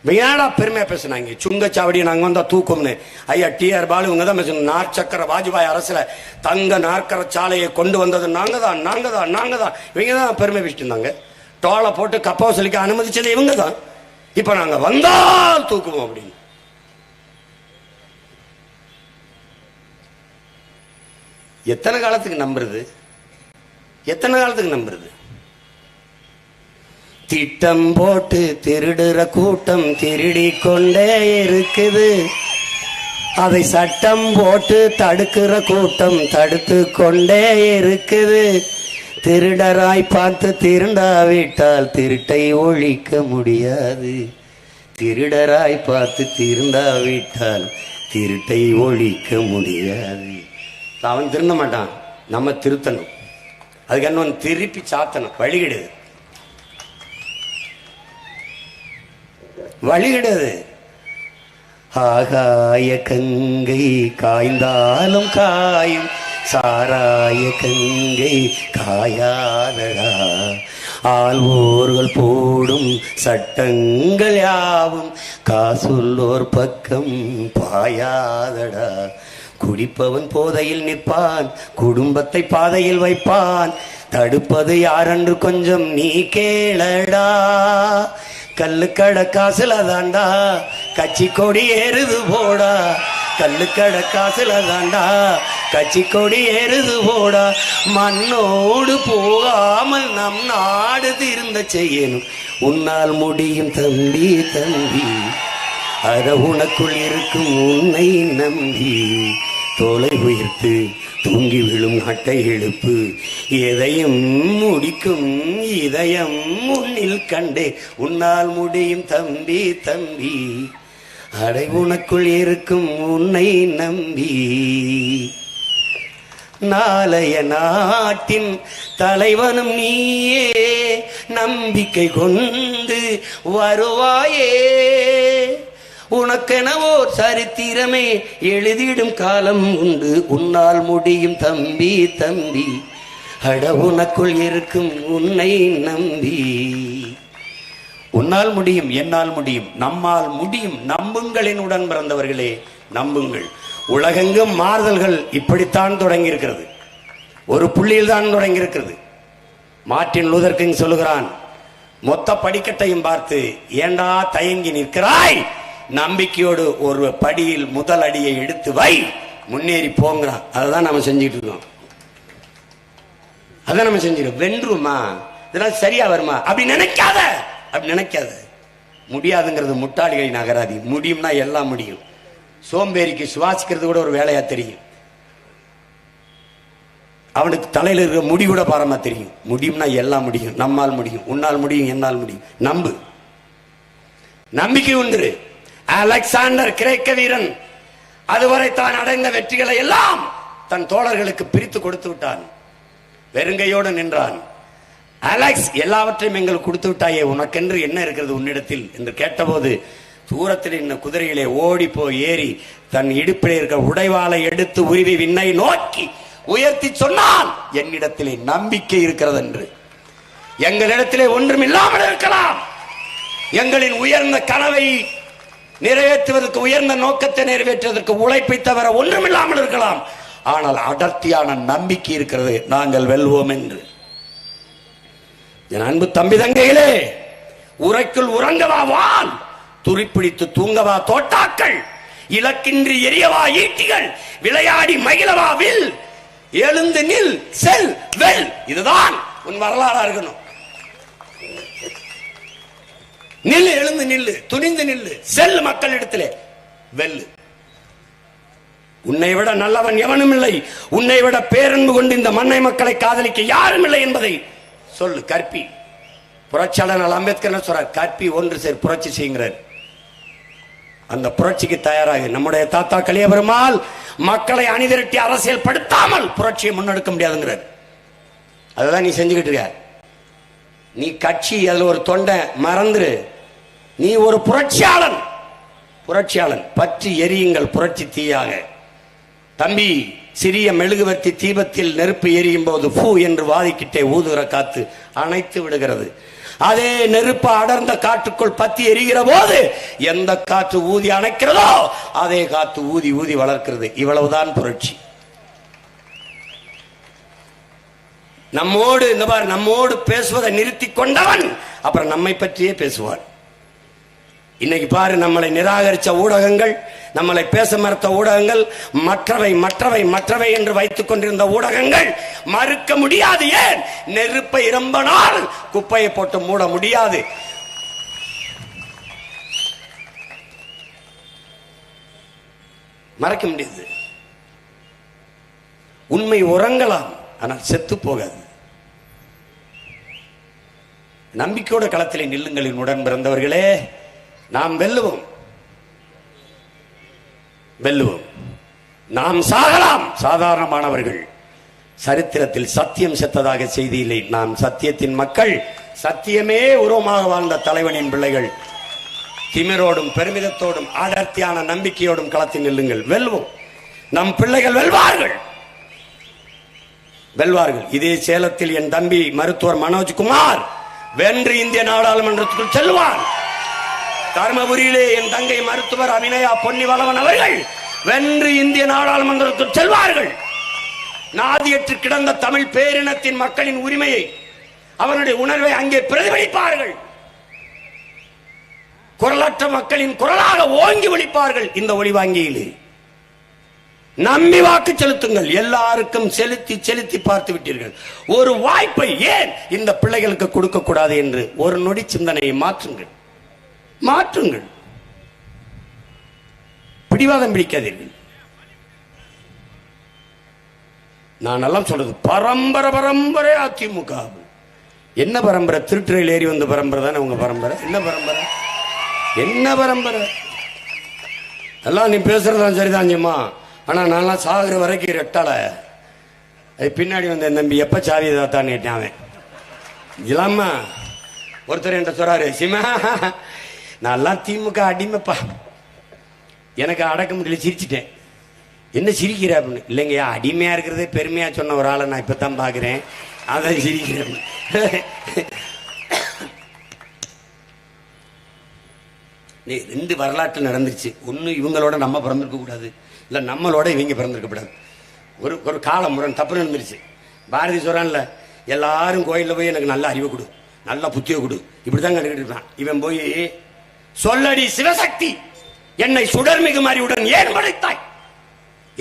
வியாடா பெருமையா பேசினாங்க. சுங்கச்சாவடியை நாங்க வந்தா தூக்கம்னு. ஐயா டிஆர் பாலு இவங்க தான் பேசணும். நாற்சக்கர வாஜ்பாய் அரசுல தங்க நாற்கர சாலையை கொண்டு வந்தது நாங்க தான். இவங்க தான் பெருமை பேசிட்டு இருந்தாங்க. டோலை போட்டு கப்பவசலிக்க அனுமதிச்சது இவங்க தான். இப்ப நாங்க வந்தால் தூக்குவோம் அப்படின்னு. எத்தனை காலத்துக்கு நம்புறது? எத்தனை காலத்துக்கு நம்புறது? திட்டம் போட்டு திருடுற கூட்டம் திருடி கொண்டே இருக்குது. அதை சட்டம் போட்டு தடுக்கிற கூட்டம் தடுத்து கொண்டே இருக்குது. திருடராய் பார்த்து திருந்தாவிட்டால் திருட்டை ஒழிக்க முடியாது. திருடராய் பார்த்து திருந்தாவிட்டால் திருட்டை ஒழிக்க முடியாது. அவன் திருந்த மாட்டான், நம்ம திருத்தணும். அதுக்கு என்ன திருப்பி சாத்தணும். வழி கிடையாது, வழி கிடையாது. ஆகாய கங்கை காய்ந்தாலும் காயும், சாராய கங்கை காயாதடா. ஆள்வோர்கள் போடும் சட்டங்கள் யாவும் காசுள்ளோர் பக்கம் பாயாதடா. குடிப்பவன் போதையில் நிற்பான், குடும்பத்தை பாதையில் வைப்பான். தடுப்பது யாரென்று கொஞ்சம் நீ கேளடா. கல்லுக்கடை காசுல தாண்டா கட்சி கொடி ஏறுது போடா. கல்லுக்கடை காசுல தாண்டா கட்சி கொடி ஏறுது போடா, மண்ணோடு போகாமல் நம் நாடு திருந்த செய்யணும். உன்னால் முடியும் தம்பி தம்பி, அற உனக்குள் இருக்கும் உன்னை நம்பி. தோலை உயர்த்து தூங்கி விழும் நாட்டை எழுப்பு, எதையும் முடிக்கும் இதயம் முன்னில் கண்டே. உன்னால் முடியும் தம்பி தம்பி, அடை உனக்குள் இருக்கும் உன்னை நம்பி. நாளைய நாட்டின் தலைவனும் நீயே, நம்பிக்கை கொண்டு வருவாயே. உனக்கெனவோ சரித்திரமே எழுதிடும் காலம் உண்டு. உன்னால் முடியும் தம்பி தம்பி, அட உனக்குள் இருக்கும் உன்னை நம்பி. உன்னால் முடியும், என்னால் முடியும், நம்மால் முடியும். நம்புங்களின் உடன் பிறந்தவர்களே, நம்புங்கள். உலகெங்கும் மாறுதல்கள் இப்படித்தான் தொடங்கி இருக்கிறது. ஒரு புள்ளியில் தான் தொடங்கி இருக்கிறது. மார்ட்டின் லூதர் கிங் சொல்லுகிறான், மொத்த படிக்கட்டையும் பார்த்து ஏண்டா தயங்கி நிற்கிறாய், நம்பிக்கையோடு ஒரு படியில் முதல் அடியை எடுத்து வை, முன்னேறி போங்கிறான். அதுதான் நம்ம செஞ்சுட்டு இருக்கோம். அதான் நம்ம செஞ்சிருக்கோம். வென்றுமா, இதெல்லாம் சரியா வருமா அப்படி நினைக்காத, அப்படி நினைக்காத. முடியாதுங்கிறது முட்டாளிகளின் அகராதி. முடியும்னா எல்லாம் முடியும். சோம்பேறிக்கு சுவாசிக்கிறது கூட ஒரு வேலையா தெரியும். அவனுக்கு தலையில் இருக்கிற முடி கூட பாரமா தெரியும். முடியும்னா எல்லாம் முடியும். நம்மால் முடியும், உன்னால் முடியும், என்னால் முடியும். நம்பு, நம்பிக்கை உண்டு. அலெக்சாண்டர் கிரேக்க வீரன் அதுவரை தான் அடைந்த வெற்றிகளை எல்லாம் தன் தோழர்களுக்கு பிரித்து கொடுத்து விட்டான். வெறுங்கையோடு நின்றான். அலெக்ஸ், எல்லாவற்றையும் எங்களுக்கு கொடுத்து விட்டாயே, உனக்கென்று என்ன இருக்கிறது உன்னிடத்தில் என்று கேட்டபோது, தூரத்தில் இன்ன குதிரையிலே ஓடி போய் ஏறி தன் இடுப்பிலே இருக்கிற உடைவாளை எடுத்து உருவி விண்ணை நோக்கி உயர்த்தி சொன்னான், என்னிடத்திலே நம்பிக்கை இருக்கிறது என்று. எங்களிடத்திலே ஒன்றும் இல்லாமல் இருக்கலாம். எங்களின் உயர்ந்த கனவை நிறைவேற்றுவதற்கு, உயர்ந்த நோக்கத்தை நிறைவேற்றுவதற்கு உழைப்பை தவிர ஒன்றும் இல்லாமல் இருக்கலாம். ஆனால் அடர்த்தியான நம்பிக்கை இருக்கிறது, நாங்கள் வெல்வோம் என்று. என் அன்பு தம்பி தங்கைகளே, உரைக்குள் உறங்கவா வாள், துரிப்பிடித்து தூங்கவா தோட்டாக்கள், இலக்கின்றி எரியவா ஈட்டிகள், விளையாடி மகிழவா வில், எழுந்து நில் செல் வெல். இதுதான் உன் வரலாறா இருக்கணும். நில்லு, எழுந்து நில்லு, துணிந்து நில்லு, செல் மக்களிடத்திலே வெல்லு. உன்னை விட நல்லவன் எவனும் இல்லை, உன்னை விட பேரன்பு கொண்டு இந்த மண்ணை மக்களை காதலிக்க யாரும் இல்லை என்பதை சொல்லு. கற்பி. புரட்சியாளர் அம்பேத்கர் சொல்றார், கற்பி ஒன்று சேர் புரட்சி செய்கிறார். அந்த புரட்சிக்கு தயாராக நம்முடைய தாத்தா கலிய பெருமாள் மக்களை அணிதிரட்டி அரசியல் படுத்தாமல் புரட்சியை முன்னெடுக்க முடியாதுங்கிறார். அதுதான் நீ செஞ்சுக்கிட்டு இருக்க. நீ கட்சி, அதுல ஒரு தொண்டை மறந்துரு. நீ ஒரு புரட்சியாளன். புரட்சியாளன் பற்றி எரியுங்கள் புரட்சி தீயாக. தம்பி, சிறிய மெழுகுவர்த்தி தீபத்தில் நெருப்பு எரியும் போது பூ என்று வாதிக்கிட்டே ஊதுகிற காத்து அணைத்து விடுகிறது. அதே நெருப்பு அடர்ந்த காற்றுக்குள் பத்தி எரிகிற போது எந்த காற்று ஊதி அணைக்கிறதோ அதே காற்று ஊதி ஊதி வளர்க்கிறது. இவ்வளவுதான் புரட்சி. நம்மோடு இந்த பார், நம்மோடு பேசுவதை நிறுத்தி கொண்டவன் அப்புறம் நம்மை பற்றியே பேசுவான். இன்னைக்கு பாரு, நம்மளை நிராகரித்த ஊடகங்கள், நம்மளை பேச மறுத்த ஊடகங்கள், மற்றவை மற்றவை மற்றவை என்று வைத்துக் கொண்டிருந்த ஊடகங்கள் மறுக்க முடியாது. ஏன்? நெருப்பை ரொம்ப நாள் குப்பையை போட்டு மூட முடியாது. மறைக்க முடியாது. உண்மை உறங்கலாம், ஆனால் செத்து போகாது. நம்பிக்கையோட களத்திலே நில்லுங்களின் உடன் பிறந்தவர்களே, நாம் வெல்லுவோம், வெல்லுவோம். நாம் சாகலாம், சாதாரணமானவர்கள். சரித்திரத்தில் சத்தியம் செத்ததாக செய்தி இல்லை. நாம் சத்தியத்தின் மக்கள், சத்தியமே உருவமாக வாழ்ந்த தலைவனின் பிள்ளைகள். திமிரோடும் பெருமிதத்தோடும் அடர்த்தியான நம்பிக்கையோடும் களத்தில் நில்லுங்கள், வெல்வோம். நம் பிள்ளைகள் வெல்வார்கள், வெல்வார்கள். இதே சேலத்தில் என் தம்பி மருத்துவர் மனோஜ்குமார் வென்று இந்திய நாடாளுமன்றத்துக்குள் செல்வார். தர்மபுரியிலே என் தங்கை மருத்துவர் அபிநயா பொன்னிவளவன் அவர்கள் வென்று இந்திய நாடாளுமன்றத்துக்குள் செல்வார்கள். நாதியற்று கிடந்த தமிழ் பேரினத்தின் மக்களின் உரிமையை, அவனுடைய உணர்வை அங்கே பிரதிபலிப்பார்கள். குரலற்ற மக்களின் குரலாக ஓங்கி ஒலிப்பார்கள் இந்த ஒளிவாங்கியிலே. நம்பி வாக்கு செலுத்துங்கள். எல்லாருக்கும் செலுத்தி செலுத்தி பார்த்து விட்டீர்கள். ஒரு வாய்ப்பை ஏன் இந்த பிள்ளைகளுக்கு கொடுக்க கூடாது என்று ஒரு நொடி சிந்தனையை மாற்றுங்கள். மாற்றுங்கள். பிடிவாதம் பிடிக்காதீர்கள். நான் எல்லாம் சொல்றது பரம்பரை பரம்பரை அதிமுக. என்ன பரம்பரை? திருட்டுறையில் ஏறி வந்த பரம்பரை தானே உங்க பரம்பரை. என்ன பரம்பரை? என்ன பரம்பரை? எல்லாம் நீ பேசுறதுதான் சரிதான்மா. ஆனா நான் சாகுற வரைக்கும் ரெட்டால பின்னாடி வந்த தம்பி எப்ப சாவி தான் கேட்டான். இல்லாம ஒருத்தர் என்ற சொல்றாரு, சிமா நான் திமுக அடிமைப்பா, எனக்கு அடக்க முடியல, சிரிச்சிட்டேன். என்ன சிரிக்கிற அப்படின்னு. இல்லைங்கய்யா, அடிமையா இருக்கிறதே பெருமையா சொன்ன ஒரு ஆளை நான் இப்பதான் பாக்குறேன், அதான் சிரிக்கிறேன். ரெண்டு வரலாற்று நடந்துருச்சு. ஒண்ணு இவங்களோட நம்ம பிறந்திருக்க கூடாது, இல்ல நம்மளோட இவங்க பிறந்திருக்க கூடாது. ஒரு ஒரு கால முரண் தப்பு நடந்துருச்சு. பாரதி சொல்றான்ல, எல்லாரும் கோயில்ல போய் எனக்கு நல்ல அறிவை கொடு, நல்ல புத்திய கொடு, இப்படிதான் கண்டுகிட்டு இருக்கான். இவன் போய் சொல்லடி சிவசக்தி, என்னை சுடர்மிகு மாறியுடன் ஏன் படைத்தாய்?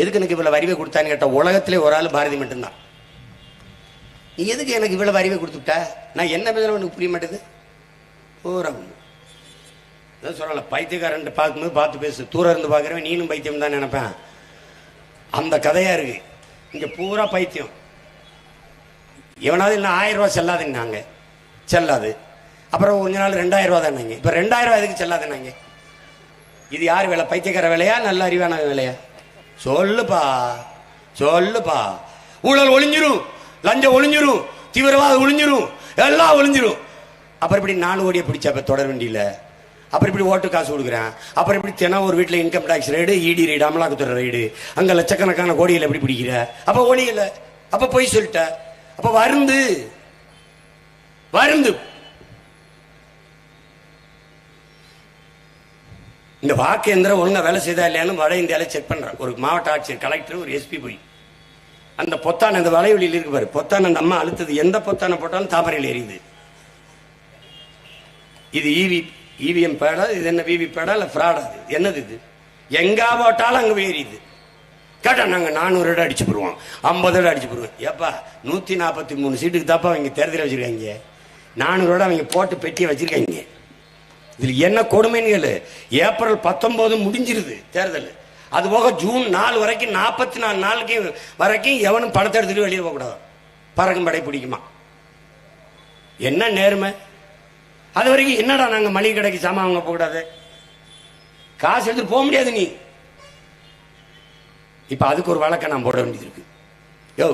எதுக்கு எனக்கு இவ்வளவு அறிவை கொடுத்தான்னு கேட்ட உலகத்திலே ஒரு ஆள் பாரதி மட்டும்தான். நீ எதுக்கு எனக்கு இவ்வளவு அறிவை கொடுத்துட்ட? நான் என்ன பேசுற உனக்கு புரிய மாட்டேது. சொல்லல, பைத்தியக்காரன் பார்க்கும்போது பார்த்து பேசு, தூரம் இருந்து பார்க்குறவன் நீனும் பைத்தியம் தான் நினைப்பேன். அந்த கதையா இருக்கு. இங்க பூரா பைத்தியம். எவனாவது இல்லை 1000 ரூபாய் செல்லாதுன்னாங்க, செல்லாது. அப்புறம் கொஞ்ச நாள் 2000 ரூபா தானாங்க. இப்ப 2000 ரூபாய் எதுக்கு செல்லாதுன்னாங்க? இது யார் வேலை? பைத்தியக்கார வேலையா நல்ல அறிவான வேலையா? சொல்லுப்பா, சொல்லுப்பா. ஊழல் ஒளிஞ்சிரும், லஞ்சம் ஒளிஞ்சிரும், தீவிரவாதம் ஒளிஞ்சிரும், எல்லாம் ஒளிஞ்சிரும். அப்புறம் இப்படி 4 கோடியை பிடிச்சா தொடர் வண்டியில, அப்புறம் இப்படி ஓட்டு காசு கொடுக்குறேன், அப்புறம் இப்படி தினம் ஒரு வீட்டில் இன்கம் டாக்ஸ் ரைடு, இடி ரைடு, அமலாக்கத்துறை ரைடு, அங்க லட்சக்கணக்கான கோடியில் எப்படி பிடிக்கிற? அப்ப ஒளியில, அப்ப போய் சொல்லிட்ட, அப்ப வருந்து வருந்து. இந்த வாக்கு எந்திரம் ஒழுங்கா வேலை செய்தா இல்லையான்னு வட இந்தியாவில் செக் பண்ற ஒரு மாவட்ட ஆட்சியர், கலெக்டர், ஒரு எஸ்பி போய் அந்த பொத்தான அந்த வலைவெளியில் இருக்கு பாரு, பொத்தான அந்த அம்மா அழுத்தது, எந்த பொத்தான போட்டாலும் தாமரையில் எரியுது. இது இவிஎம் பேடா, இது என்ன விவி பேடா இல்ல ஃப்ராடா? என்னது இது? எங்க போட்டாலும் அங்க ஏறியுது. கேட்டா நாங்க 400 இடம் அடிச்சு போடுவோம், 50 இடம் அடிச்சு போடுவோம். ஏப்பா 143 சீட்டுக்கு தாப்பா அவங்க தேர்தல் வச்சிருக்காங்க. 400 இடம் அவங்க போட்டு பெட்டியை வச்சிருக்காங்க. இதுல என்ன கொடுமைன்னு கேளு. ஏப்ரல் 19 முடிஞ்சிருது தேர்தல். அது போக ஜூன் 4 வரைக்கும் 44 நாளுக்கு வரைக்கும் எவனும் பணத்தை எடுத்துட்டு வெளியே போக கூடாது. பறக்கும் படை பிடிக்குமா? என்ன நேர்மை? அது வரைக்கும் என்னடா நாங்க மளிகை கடைக்கு சாமான் வாங்க போக கூடாது, காசு எடுத்துட்டு போக முடியாது நீ. இப்ப அதுக்கு ஒரு வழக்கை நான் போட வேண்டியது இருக்கு. யோ,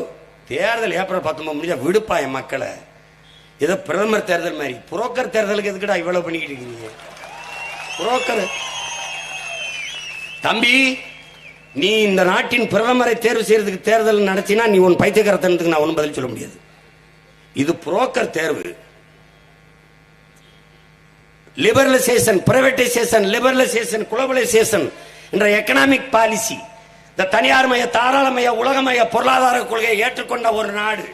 தேர்தல் ஏப்ரல் 19 முடிஞ்சா விடுப்பா என் மக்களை. ஏதோ பிரதமர் தேர்தல் மாதிரி புரோக்கர் தேர்தலுக்கு எதுக்குடா இவ்வளவு பண்ணிக்கிட்டு இருக்கீங்க? புரோக்கர் தம்பி, நீ இந்த நாட்டின் பிரதமரை தேர்வு செய்யறதுக்கு தேர்தல் நடத்தினா நீ உன் பைத்தியக்காரத்தனத்துக்கு நான் ஒன்றும் பதில் சொல்ல முடியாது. இது புரோக்கர் தேர்வு. லிபரலைசேஷன், பிரைவேடைசேஷன், லிபரலைசேஷன், குளோபலைசேஷன் என்ற எக்கனாமிக் பாலிசி, இந்த தனியார்மய, தாராளமய, உலகமய பொருளாதார கொள்கையை ஏற்றுக்கொண்ட ஒரு நாடு.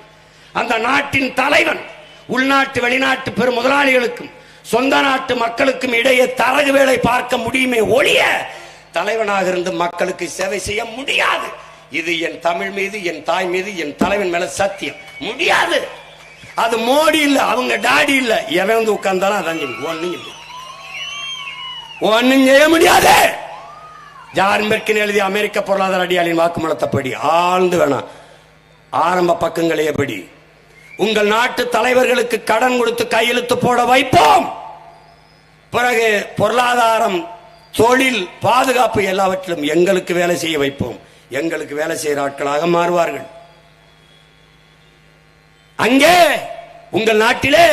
அந்த நாட்டின் தலைவன் உள்நாட்டு வெளிநாட்டு பெரும் முதலாளிகளுக்கும் சொந்த நாட்டு மக்களுக்கும் இடையே தரகு வேலை பார்க்க முடியுமே ஒழிய தலைவனாக இருந்து மக்களுக்கு சேவை செய்ய முடியாது. இது என் தமிழ் மீது, என் தாய் மீது, என் தலைவன் மேல சத்தியம். முடியாது. அது மோடி இல்ல, அவங்க டாடி இல்ல, எவன் வந்து உட்கார்ந்தாலும் அதான் ஒன்னும் செய்ய முடியாது. ஜான் பெர்கின் எழுதிய அமெரிக்க பொருளாதார அடியாளின் வாக்குமூலத்தைப்படி ஆழ்ந்து வேணாம், ஆரம்ப பக்கங்களே எப்படி உங்கள் நாட்டு தலைவர்களுக்கு கடன் கொடுத்து கையெழுத்து போட வைப்போம். பிறகு பொருளாதாரம், தொழில், பாதுகாப்பு எல்லாவற்றிலும் எங்களுக்கு வேலை செய்ய வைப்போம். எங்களுக்கு வேலை செய்கிற ஆட்களாக மாறுவார்கள். அங்கே உங்கள் நாட்டிலே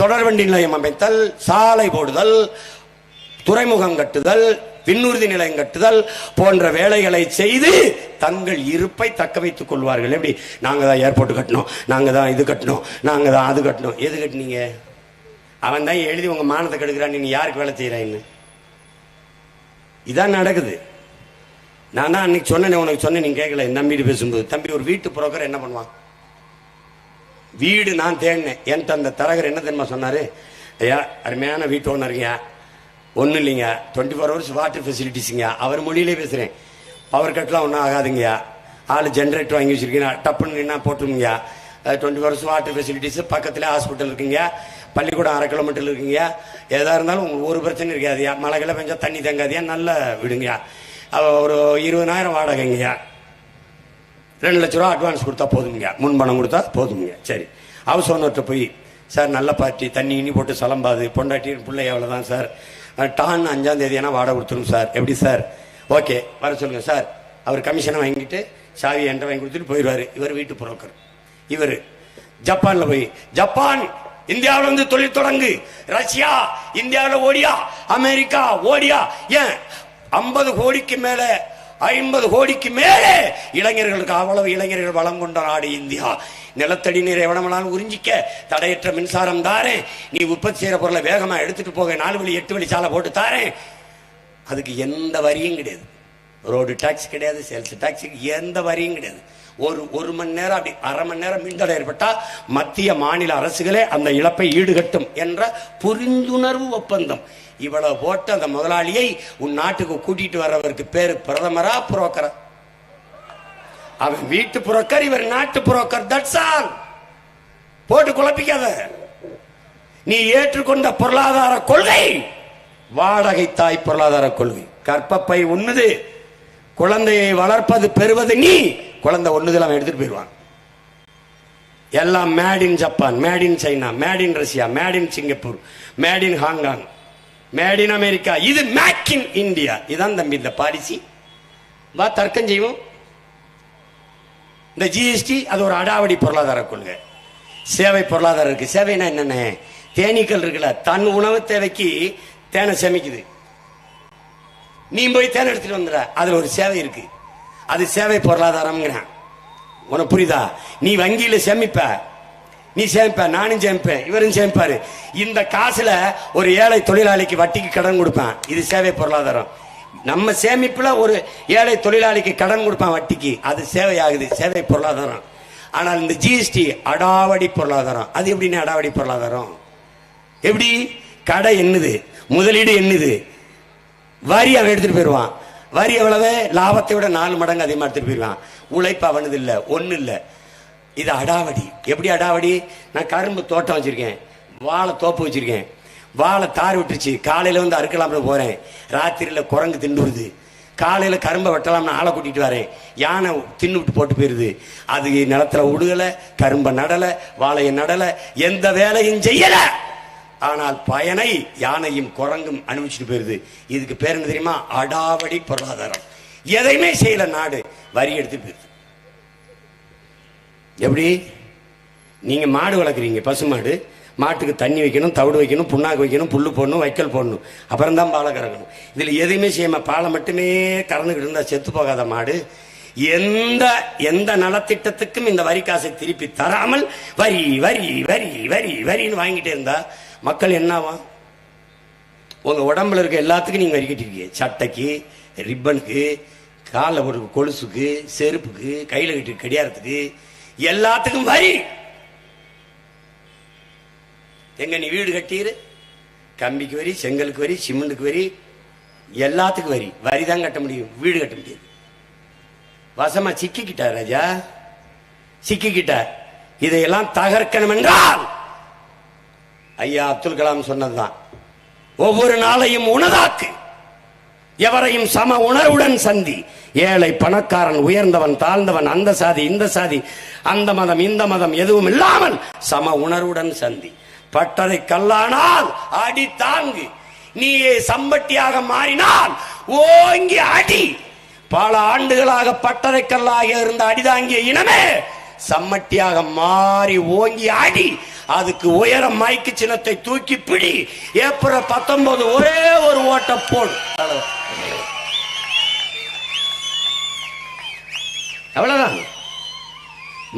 தொடர்வண்டி நிலையம் அமைத்தல், சாலை போடுதல், துறைமுகம் கட்டுதல், விண்ணூர்தி நிலையம் கட்டுதல் போன்ற வேலைகளை செய்து தங்கள் இருப்பை தக்க வைத்துக் கொள்வார்கள். எப்படி? நாங்க தான் ஏர்போர்ட் கட்டணும், நாங்க தான் இது கட்டணும், நாங்க தான் அது கட்டணும். எது கட்டினீங்க? அவன் தான் எழுதி உங்க மானத்தை கெடுக்கிறான். நீங்க யாருக்கு வேலை செய்யறான்னு? இதான் நடக்குது. நான் தான் அன்னைக்கு சொன்னேன், உனக்கு சொன்னேன், நீங்க கேட்கல. நம்பிட்டு பேசும்போது, தம்பி ஒரு வீட்டு புரோக்கர் என்ன பண்ணுவான்? வீடு நான் தேடினேன். என்கிட்ட அந்த தரகர் என்ன தெரியுமா சொன்னாரு? ஐயா, அருமையான வீட்டு ஓனருங்க, ஒன்றும் இல்லைங்க, 24 hours வாட்டர் ஃபெசிலிட்டிஸுங்க. அவர் மொழியிலே பேசுகிறேன். பவர் கட்லாம் ஒன்றும் ஆகாதுங்கய்யா. ஆள் ஜென்ரேட்டர் வாங்கி வச்சிருக்கீங்க, டப்புன்னு நின்னா போட்டுருங்கய்யா. 24 hours வாட்டர் ஃபெசிலிட்டிஸ், பக்கத்தில் ஹாஸ்பிட்டல் இருக்குங்க, பள்ளிக்கூடம் 1/2 கிலோமீட்டர் இருக்குங்கய்யா. எதாக இருந்தாலும் உங்களுக்கு ஒரு பிரச்சனை இருக்காதுயா. மழைக்கெல்லாம் பெஞ்சா தண்ணி தேங்காதியா, நல்லா விடுங்கய்யா. ஒரு 20,000 வாடகைங்கய்யா. 2 லட்ச ரூபா அட்வான்ஸ் கொடுத்தா போதுங்கய்யா, முன்பணம் கொடுத்தா போதுங்க. சரி, ஹவுஸ் ஓனர்கிட்ட போய், சார் நல்ல பார்ட்டி, தண்ணி இனி போட்டு சலம்பாது, பொண்டாட்டி பிள்ளை எவ்வளோதான் சார், டான் 5ஆம் தேதியான வாடகை கொடுத்துரும் சார், எப்படி சார், ஓகே வர சொல்லுங்கள் சார். அவர் கமிஷனை வாங்கிட்டு சாவி என்கிட்ட வாங்கி கொடுத்துட்டு போயிடுவார். இவர் வீட்டு புரோக்கர். இவர் ஜப்பான்ல போய், ஜப்பான் இந்தியாவில் வந்து தொழில் தொடங்கு, ரஷ்யா இந்தியாவில் ஓடியா, அமெரிக்கா ஓடியா, ஏன் 50 கோடிக்கு மேல 50 கோடிக்கு மேலே இளைஞர்களுக்கு, அவ்வளவு இளைஞர்கள் வளம் கொண்ட நாடு இந்தியா. நிலத்தடி நீரை எவனமனாலும் உறிஞ்சிக்க தடையற்ற மின்சாரம் தாரேன், நீ உற்பத்தி செய்யற பொருளை வேகமா எடுத்துட்டு போக 4 வழி 8 வழி சாலை போட்டு தாரேன். அதுக்கு எந்த வரியும் கிடையாது, ரோடு டாக்ஸ் கிடையாது, சேல்ஸ் டாக்ஸ், எந்த வரியும் கிடையாது. ஒரு மணி நேரம், அப்படி 1/2 மணி நேரம் மின்தடை ஏற்பட்டா மத்திய மாநில அரசுகளே அந்த இழப்பை ஈடுகட்டும் என்ற புரிந்துணர்வு ஒப்பந்தம். இவ்வளவு போட்டு அந்த முதலாளியை உன் நாட்டுக்கு கூட்டிட்டு வர்றவருக்கு பேரு பிரதமரா புரோக்கரா? அவன் வீட்டு புரோக்கர், இவர் நாட்டு புரோக்கர். That's all. போட்டு குழப்பிக்காத. நீ ஏற்றுக்கொண்ட பொருளாதார கொள்கை வாடகை தாய் பொருளாதார கொள்கை. கற்பப்பை உண்ணுது, குழந்தையை வளர்ப்பது பெறுவது நீ, குழந்தை ஒண்ணுதல் அவன் எடுத்துட்டு போயிடுவான். எல்லாம் made in Japan, made in China, made in Russia, made in Singapore, made in Hong Kong, made in America. இது மேக் இன் இந்தியா. இதான் தம்பி இந்த பாலிசி. வா தர்க்கம் செய்வோம். இந்த ஜிஎஸ்டி அது ஒரு அடாவடி பொருளாதார கொள்கை. சேவை பொருளாதாரம் இருக்கு. சேவைனா என்னென்ன? தேனீக்கள் இருக்குல்ல, தன் உணவு தேவைக்கு தேனை சேமிக்குது. நீ போய் தேனை எடுத்துட்டு வந்துட, அதுல ஒரு சேவை இருக்கு. அது சேவை பொருளாதாரம். உனக்கு புரியுதா? நீ வங்கியில சேமிப்ப, நீ சேமிப்ப, நானும் சேமிப்பேன், இவரும் சேமிப்பாரு. இந்த காசுல ஒரு ஏழை தொழிலாளிக்கு வட்டிக்கு கடன் கொடுப்பான், இது சேவை பொருளாதாரம். நம்ம சேமிப்புல ஒரு ஏழை தொழிலாளிக்கு கடன் கொடுப்பான் வட்டிக்கு, அது சேவை ஆகுது, சேவை பொருளாதாரம். ஆனால் இந்த ஜிஎஸ்டி அடாவடி பொருளாதாரம். அது எப்படின்னு அடாவடி பொருளாதாரம்? எப்படி? கடை என்னது, முதலீடு என்னது, வரி அவன் எடுத்துட்டு போயிடுவான். வரி எவ்வளவு? லாபத்தை விட 4 மடங்கு அதிகமா எடுத்துட்டு போயிடுவான். உழைப்பு அவனது இல்ல, ஒண்ணு இல்ல. இது அடாவடி. எப்படி அடாவடி? நான் கரும்பு தோட்டம் வச்சிருக்கேன், வாழை தோப்பு வச்சிருக்கேன், வாழை தார் விட்டுருச்சு, காலையில வந்து அறுக்கலாம்னு போறேன், ராத்திரியில குரங்கு தின்னுடுது, காலையில கரும்பை வெட்டலாம்னு ஆளை கூட்டிட்டு வரேன், யானை தின்னு விட்டு போட்டு போயிருது. அது நிலத்துல உடுகல, கரும்பை நடல, வாழையை நடல, எந்த வேலையும் செய்யல. ஆனால் பயனை யானையும் குரங்கும் அனுபவிச்சுட்டு போயிருது. இதுக்கு பேர் என்ன தெரியுமா? அடாவடி பொருளாதாரம். எதையுமே செய்யல நாடு, வரி எடுத்துட்டு போயிருது. எப்படி? நீங்க மாடு வளர்க்குறீங்க, பசுமாடு, மாட்டுக்கு தண்ணி வைக்கணும், தவிடு வைக்கணும், புண்ணாக்கு வைக்கணும், புல்லு போடணும், வைக்கல் போடணும், அப்புறம் தான் பாலை கறக்கணும். இதுல எதையுமே செய்யாம பாலை மட்டுமே கறந்துகிட்டு இருந்தா செத்து போகாத மாடு? எந்த நலத்திட்டத்துக்கும் இந்த வரி காசை திருப்பி தராமல் வரி வரி வரி வரி வரின்னு வாங்கிட்டே இருந்தா மக்கள் என்னவா? உங்க உடம்புல இருக்க எல்லாத்துக்கும் நீங்க வரி கட்டிருக்கீங்க. சட்டைக்கு, ரிப்பனுக்கு, காலில் ஒரு கொலுசுக்கு, செருப்புக்கு, கையில கட்டி கடியாரத்துக்கு, எல்லாத்துக்கும் வரி. எங்க நீ வீடு கட்டிரு, கம்பிக்கு வரி, செங்கலுக்கு வரி, சிமெண்ட்டுக்கு வரி, எல்லாத்துக்கும் வரி. வரி தான் கட்ட முடியும், வீடு கட்ட முடியாது. வசமா சிக்கிக்கிட்ட ராஜா, சிக்கிக்கிட்ட. இதையெல்லாம் தகர்க்கணும் என்றால் ஐயா அப்துல் கலாம் சொன்னதுதான், ஒவ்வொரு நாளையும் உணதாக்கு, எவரையும் சம உணர்வுடன் சந்தி, ஏழை பணக்காரன், உயர்ந்தவன் தாழ்ந்தவன், அந்த சாதி இந்த சாதி, அந்த மதம் இந்த மதம் எதுவும் இல்லாமல் சம உணர்வுடன் சந்தி. பட்டதை கல்லானால் அடி தாங்கு, நீ சம்பட்டியாக மாறினால் ஓங்கி அடி. பல ஆண்டுகளாக பட்டதை கல்லாக இருந்த அடிதாங்கிய இனமே சம்மட்டியாக மாறி ஓங்கி அடி. அதுக்கு உயர மைக்கு சின்னத்தை தூக்கி பிடி. ஏப்ரல் 19 ஒரே ஒரு ஓட்ட போடு. அவ்வளவுதான்.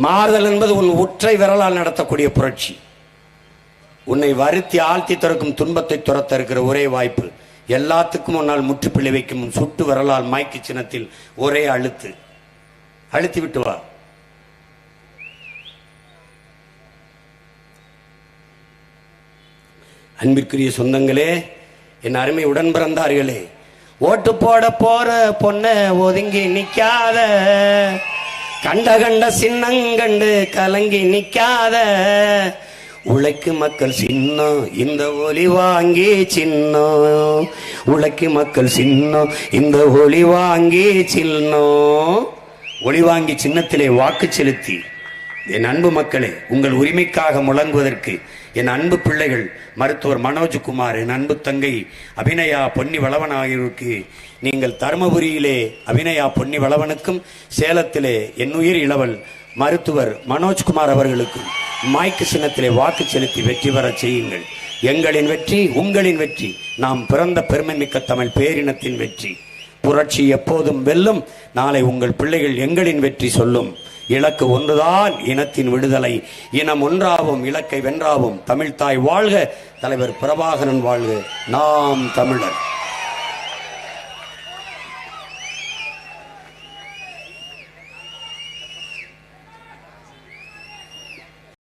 மாறுதல் என்பது உன் ஒற்றை விரலால் நடத்தக்கூடிய புரட்சி. உன்னை வருத்தி ஆழ்த்தி திறக்கும் துன்பத்தை துரத்த இருக்கிற ஒரே வாய்ப்பு. எல்லாத்துக்கும் முன்னால் முற்றுப்புள்ளி வைக்கும் சுட்டு விரலால் மைக்கு சின்னத்தில் ஒரே அழுத்தி விட்டு வா. அன்பிற்குரிய சொந்தங்களே, என் அருமை உடன் பிறந்தார்களே, ஓட்டு போட போற பொண்ண ஒதுங்கி நிக்காத, கண்ட கண்ட சின்னங்கண்டு கலங்கி நிக்காத. உழைக்கும் மக்கள் சின்னம் இந்த ஒளி வாங்கி சின்னம், உழைக்கும் மக்கள் சின்னம் இந்த ஒளி வாங்கி சின்னம். ஒளி வாங்கி சின்னத்திலே வாக்கு செலுத்தி என் அன்பு மக்களே, உங்கள் உரிமைக்காக முழங்குவதற்கு என் அன்பு பிள்ளைகள் மருத்துவர் மனோஜ்குமார், என் அன்பு தங்கை அபிநயா பொன்னி வளவன் ஆகியோருக்கு, நீங்கள் தருமபுரியிலே அபிநயா பொன்னி வளவனுக்கும் சேலத்திலே என் உயிர் இளவல் மருத்துவர் மனோஜ்குமார் அவர்களுக்கும் மாய்க்கு சின்னத்திலே வாக்கு செலுத்தி வெற்றி பெற செய்யுங்கள். எங்களின் வெற்றி உங்களின் வெற்றி, நாம் பிறந்த பெருமைமிக்க தமிழ் பேரினத்தின் வெற்றி. புரட்சி எப்போதும் வெல்லும். நாளை உங்கள் பிள்ளைகள் எங்களின் வெற்றி சொல்லும். இலக்கு ஒன்றுதான், இனத்தின் விடுதலை. இனம் ஒன்றாவும் இலக்கை வென்றாவும். தமிழ்தாய் வாழ்க, தலைவர் பிரபாகரன் வாழ்க. நாம் தமிழர்.